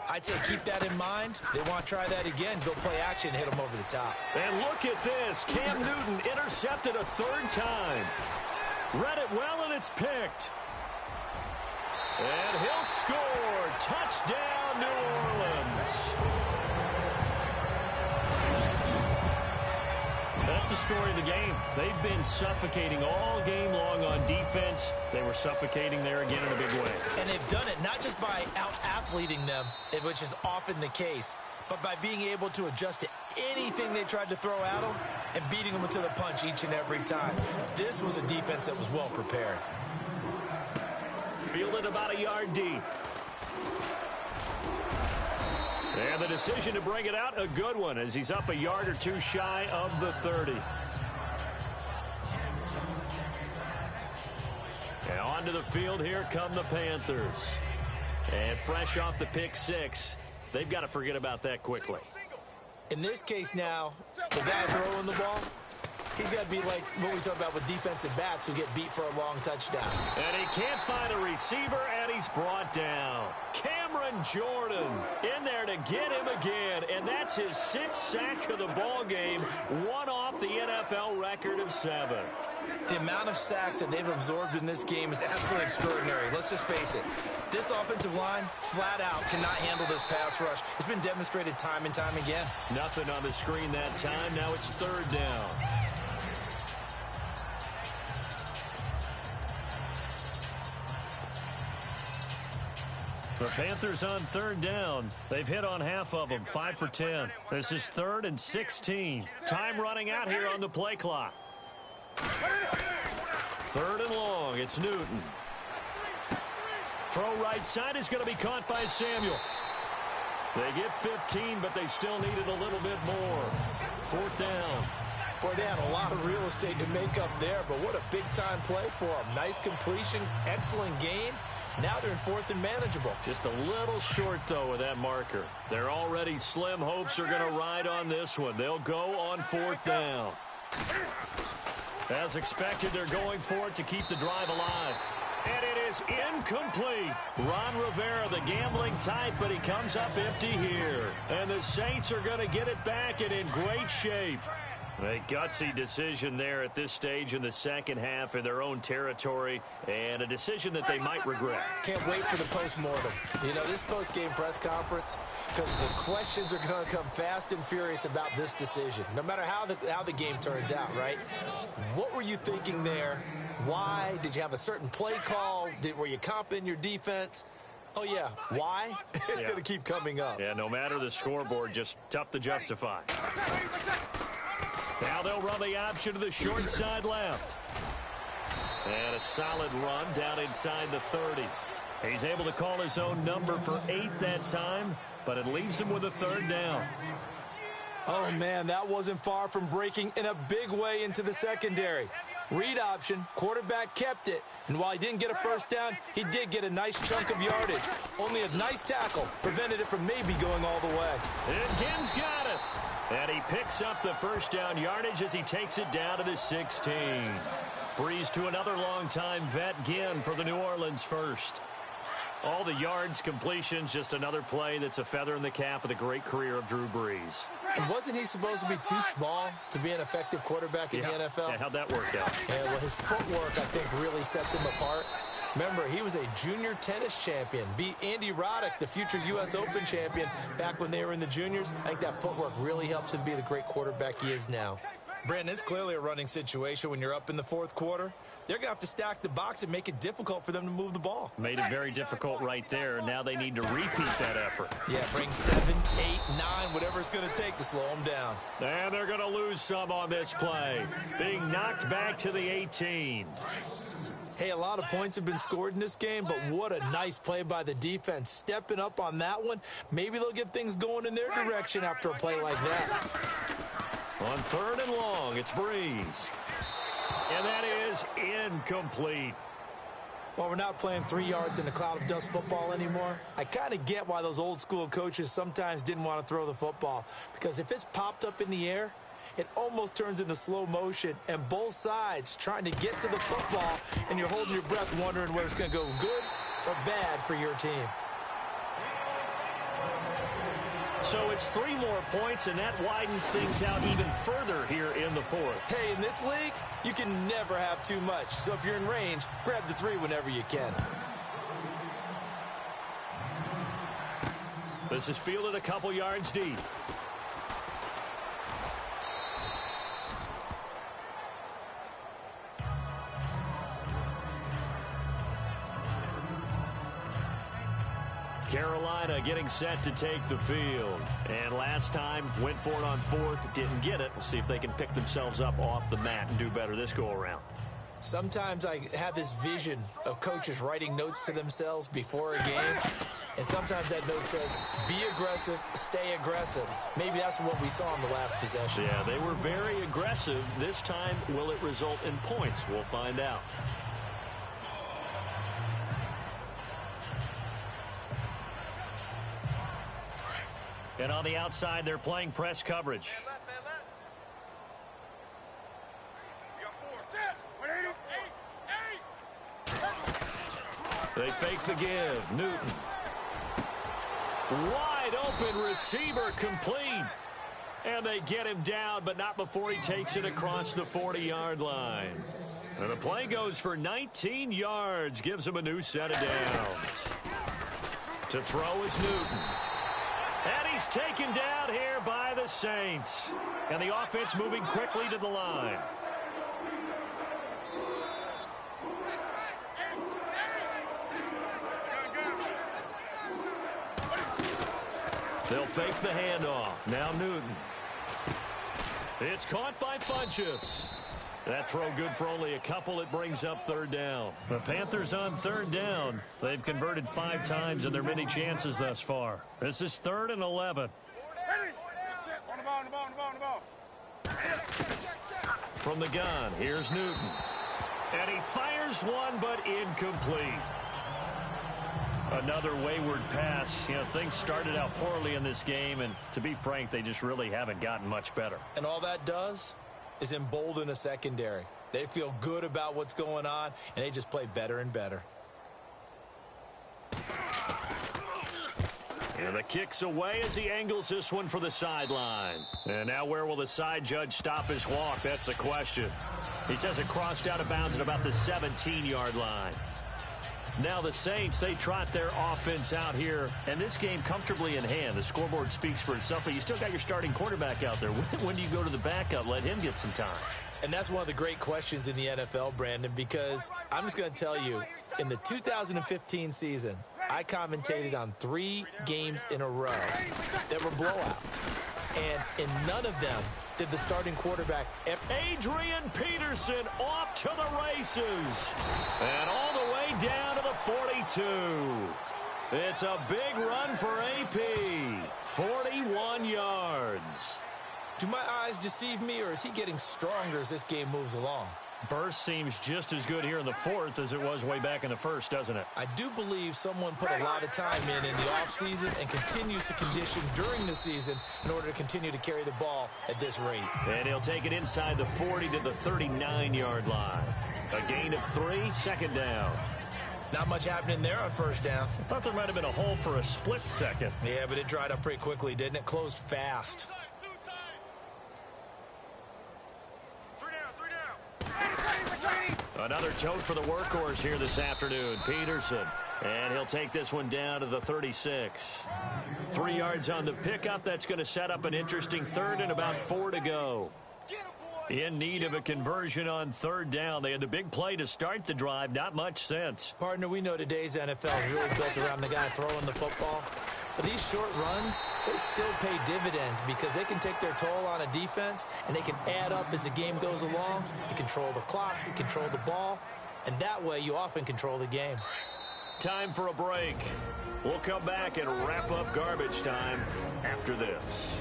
I'd say keep that in mind. They want to try that again, go play action, hit them over the top. And look at this. Cam Newton intercepted a 3rd time. Read it well, and it's picked. And he'll score. Touchdown, New Orleans. That's the story of the game. They've been suffocating all game long on defense. They were suffocating there again in a big way. And they've done it not just by out-athleting them, which is often the case, but by being able to adjust to anything they tried to throw at them and beating them to the punch each and every time. This was a defense that was well prepared. Fielded about a yard deep. And the decision to bring it out, a good one, as he's up a yard or two shy of the 30. And onto the field, here come the Panthers. And fresh off the pick 6, they've got to forget about that quickly. In this case now, the guy throwing the ball, he's got to be like what we talk about with defensive backs who get beat for a long touchdown. And he can't find a receiver, and he's brought down. Cameron Jordan in there to get him again, and that's his 6th sack of the ball game, one off the NFL record of 7. The amount of sacks that they've absorbed in this game is absolutely extraordinary. Let's just face it. This offensive line, flat out, cannot handle this pass rush. It's been demonstrated time and time again. Nothing on the screen that time. Now it's 3rd down. The Panthers on 3rd down. They've hit on half of them, 5 for 10. This is 3rd and 16. Time running out here on the play clock. 3rd and long. It's Newton. Throw right side is going to be caught by Samuel. They get 15, but they still needed a little bit more. 4th down. Boy, they had a lot of real estate to make up there, but what a big-time play for them. Nice completion, excellent game. Now they're in 4th and manageable. Just a little short, though, of that marker. Their already slim hopes are going to ride on this one. They'll go on 4th down. As expected, they're going for it to keep the drive alive. And it is incomplete. Ron Rivera, the gambling type, but he comes up empty here. And the Saints are going to get it back and in great shape. A gutsy decision there at this stage in the second half in their own territory, and a decision that they might regret. Can't wait for the post-mortem. You know, this post-game press conference, because the questions are going to come fast and furious about this decision, no matter how the game turns out, right? What were you thinking there? Why? Did you have a certain play call? Were you confident in your defense? Oh, yeah. Why? It's going to keep coming up. Yeah, no matter the scoreboard, just tough to justify. Now they'll run the option to the short side left. And a solid run down inside the 30. He's able to call his own number for 8 that time, but it leaves him with a 3rd down. Oh, man, that wasn't far from breaking in a big way into the secondary. Read option, quarterback kept it, and while he didn't get a first down, he did get a nice chunk of yardage. Only a nice tackle prevented it from maybe going all the way. And Ginn's got it. And he picks up the first down yardage as he takes it down to the 16. Breeze to another longtime vet, Ginn, for the New Orleans first. All the yards, completions, just another play that's a feather in the cap of the great career of Drew Brees. And wasn't he supposed to be too small to be an effective quarterback in the NFL? Yeah, how'd that work out? Yeah, well, his footwork, I think, really sets him apart. Remember, he was a junior tennis champion, beat Andy Roddick, the future U.S. Open champion, back when they were in the juniors. I think that footwork really helps him be the great quarterback he is now. Brandon, it's clearly a running situation when you're up in the fourth quarter. They're going to have to stack the box and make it difficult for them to move the ball. Made it very difficult right there. Now they need to repeat that effort. Yeah, bring 7, 8, 9, whatever it's going to take to slow them down. And they're going to lose some on this play. Being knocked back to the 18. Hey, a lot of points have been scored in this game, but what a nice play by the defense. Stepping up on that one, maybe they'll get things going in their direction after a play like that. On 3rd and long, it's Breeze. And that is incomplete. Well, we're not playing 3 yards in a cloud of dust football anymore. I kind of get why those old school coaches sometimes didn't want to throw the football. Because if it's popped up in the air, it almost turns into slow motion. And both sides trying to get to the football, and you're holding your breath wondering whether it's going to go good or bad for your team. So it's 3 more points, and that widens things out even further here in the 4th. Hey, in this league, you can never have too much. So if you're in range, grab the 3 whenever you can. This is fielded a couple yards deep. Carolina getting set to take the field. And last time, went for it on 4th, didn't get it. We'll see if they can pick themselves up off the mat and do better this go-around. Sometimes I have this vision of coaches writing notes to themselves before a game. And sometimes that note says, be aggressive, stay aggressive. Maybe that's what we saw in the last possession. Yeah, they were very aggressive. This time, will it result in points? We'll find out. And on the outside, they're playing press coverage. They fake the give. Newton. Wide open receiver complete. And they get him down, but not before he takes it across the 40-yard line. And the play goes for 19 yards. Gives him a new set of downs. To throw is Newton. And he's taken down here by the Saints. And the offense moving quickly to the line. They'll fake the handoff. Now Newton. It's caught by Funchess. That throw good for only a couple. It brings up 3rd down. The Panthers on 3rd down. They've converted 5 times in their many chances thus far. This is 3rd and 11. From the gun, here's Newton. And he fires one, but incomplete. Another wayward pass. You know, things started out poorly in this game, and to be frank, they just really haven't gotten much better. And all that does is embolden a secondary. They feel good about what's going on, and they just play better and better. And the kick's away as he angles this one for the sideline. And now where will the side judge stop his walk? That's the question. He says it crossed out of bounds at about the 17-yard line. Now the Saints, they trot their offense out here, and this game comfortably in hand. The scoreboard speaks for itself, but you still got your starting quarterback out there. When do you go to the backup, let him get some time? And that's one of the great questions in the NFL, Brandon, because I'm just going to tell you, in the 2015 season, I commentated on 3 games in a row that were blowouts. And in none of them did the starting quarterback ever. Adrian Peterson off to the races. And all the way down to the 42. It's a big run for AP. 41 yards. Do my eyes deceive me, or is he getting stronger as this game moves along? Burst seems just as good here in the fourth as it was way back in the first, doesn't it? I do believe someone put a lot of time in the offseason and continues to condition during the season in order to continue to carry the ball at this rate. And he'll take it inside the 40 to the 39-yard line. A gain of 3, second down. Not much happening there on first down. I thought there might have been a hole for a split second. Yeah, but it dried up pretty quickly, didn't it? Closed fast. Another tote for the workhorse here this afternoon, Peterson. And he'll take this one down to the 36. 3 yards on the pickup. That's going to set up an interesting third and about 4 to go. In need of a conversion on third down. They had the big play to start the drive. Not much sense. Partner, we know today's NFL is really built around the guy throwing the football. But these short runs, they still pay dividends because they can take their toll on a defense and they can add up as the game goes along. You control the clock, you control the ball, and that way you often control the game. Time for a break. We'll come back and wrap up garbage time after this.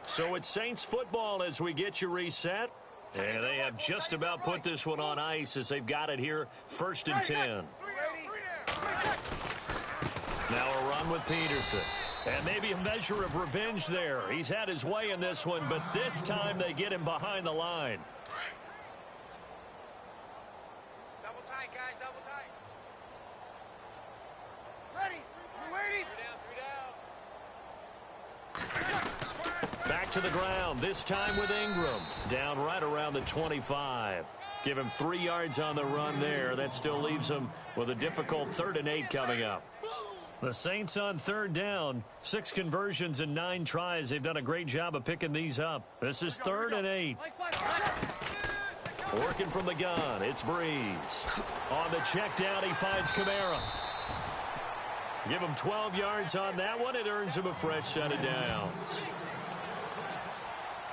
So it's Saints football as we get you reset. And they have just about put this one on ice as they've got it here, 1st and 10. Now a run with Peterson. And maybe a measure of revenge there. He's had his way in this one, but this time they get him behind the line. Double tight, guys, double tight. Ready, we're waiting. 3 down. Back to the ground, this time with Ingram. Down right around the 25. Give him 3 yards on the run there. That still leaves him with a difficult 3rd and 8 coming up. The Saints on third down. 6 conversions and 9 tries. They've done a great job of picking these up. This is 3rd and 8. Working from the gun, it's Breeze. On the check down, he finds Kamara. Give him 12 yards on that one. It earns him a fresh set of downs.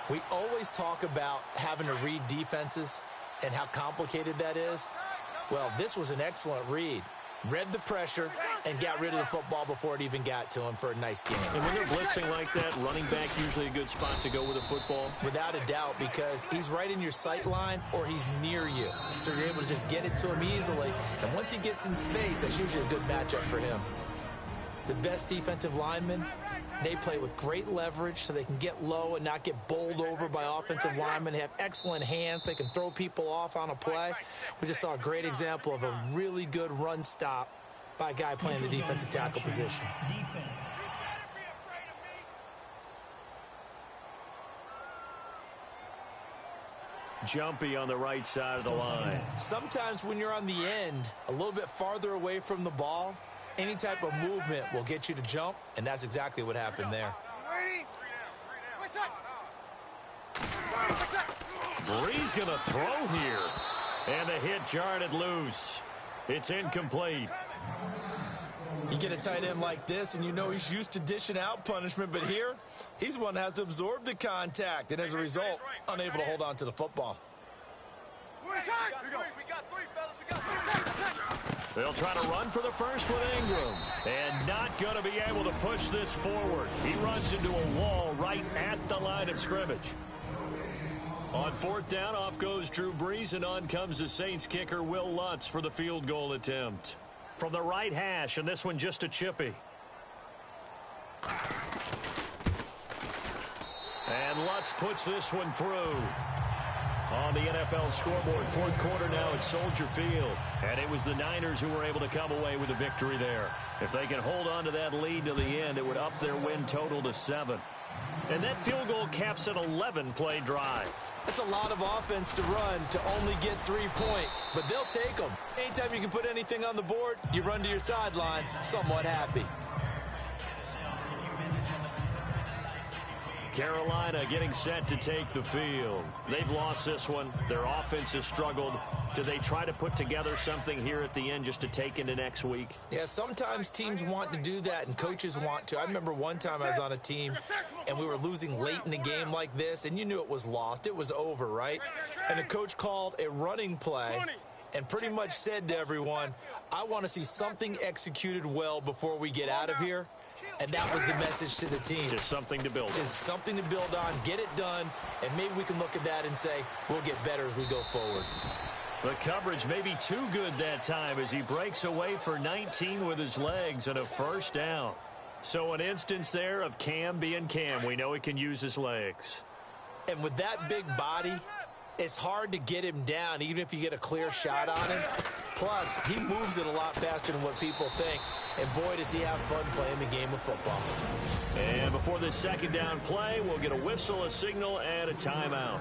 We always talk about having to read defenses and how complicated that is. Well, this was an excellent read. Read the pressure and got rid of the football before it even got to him for a nice game. And when they're blitzing like that, running back usually a good spot to go with a football? Without a doubt, because he's right in your sight line or he's near you. So you're able to just get it to him easily. And once he gets in space, that's usually a good matchup for him. The best defensive linemen, they play with great leverage so they can get low and not get bowled over by offensive linemen. They have excellent hands. They can throw people off on a play. We just saw a great example of a really good run stop by a guy playing the defensive tackle position. Defense. Jumpy on the right side of the line. Sometimes when you're on the end, a little bit farther away from the ball, any type of movement will get you to jump, and that's exactly what happened there. Breeze going to throw here. And the hit jarred it loose. It's incomplete. You get a tight end like this, and you know he's used to dishing out punishment, but here, he's one that has to absorb the contact, and as a result, unable to hold on to the football. We got 3, fellas. We got 3. They'll try to run for the first with Ingram. And not going to be able to push this forward. He runs into a wall right at the line of scrimmage. On 4th down, off goes Drew Brees, and on comes the Saints kicker, Will Lutz, for the field goal attempt. From the right hash, and this one just a chippy. And Lutz puts this one through. On the NFL scoreboard, 4th quarter now at Soldier Field. And it was the Niners who were able to come away with a victory there. If they can hold on to that lead to the end, it would up their win total to 7. And that field goal caps an 11-play drive. That's a lot of offense to run to only get 3 points, but they'll take them. Anytime you can put anything on the board, you run to your sideline somewhat happy. Carolina getting set to take the field. They've lost this one. Their offense has struggled. Do they try to put together something here at the end just to take into next week? Yeah, sometimes teams want to do that and coaches want to. I remember one time I was on a team and we were losing late in the game like this, and you knew it was lost. It was over, right? And the coach called a running play and pretty much said to everyone, I want to see something executed well before we get out of here. And that was the message to the team. Just something to build on. Just something to build on, get it done, and maybe we can look at that and say, we'll get better as we go forward. The coverage may be too good that time as he breaks away for 19 with his legs and a first down. So an instance there of Cam being Cam. We know he can use his legs. And with that big body, it's hard to get him down, even if you get a clear shot on him. Plus, he moves it a lot faster than what people think. And boy, does he have fun playing the game of football. And before this second down play, we'll get a whistle, a signal, and a timeout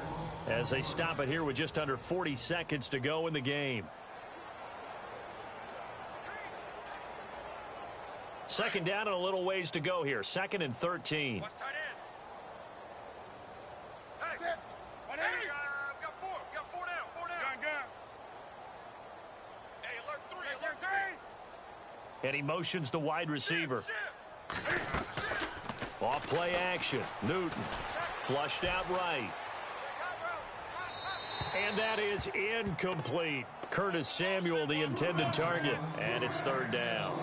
as they stop it here with just under 40 seconds to go in the game. Second down and a little ways to go here. 2nd and 13. Watch tight end. Hey, we got four. We got four down. Gun. Hey, alert three. And he motions the wide receiver. Off play action. Newton flushed out right. And that is incomplete. Curtis Samuel, the intended target. And it's 3rd down.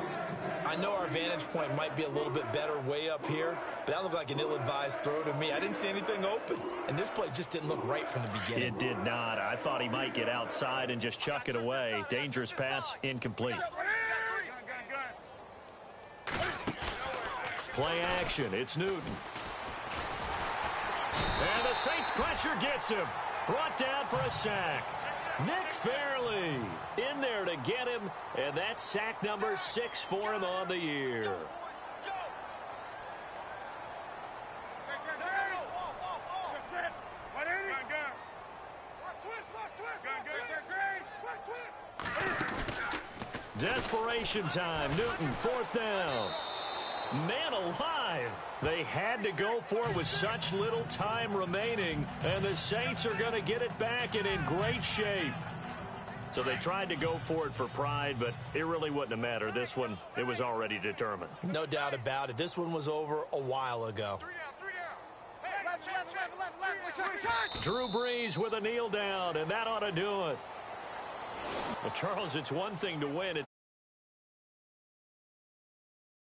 I know our vantage point might be a little bit better way up here, but that looked like an ill-advised throw to me. I didn't see anything open, and this play just didn't look right from the beginning. It did not. I thought he might get outside and just chuck it away. Dangerous pass, incomplete. Play action. It's Newton. And the Saints pressure gets him. Brought down for a sack. Nick Fairley in there to get him, and that's sack number 6 for him on the year. Desperation time. Newton, 4th down. Man alive. They had to go for it with such little time remaining, and the Saints are going to get it back and in great shape. So they tried to go for it for pride, but it really wouldn't have mattered. This one, it was already determined. No doubt about it. This one was over a while ago. 3 down. Drew Brees with a kneel down, and that ought to do it. Well, Charles, it's one thing to win.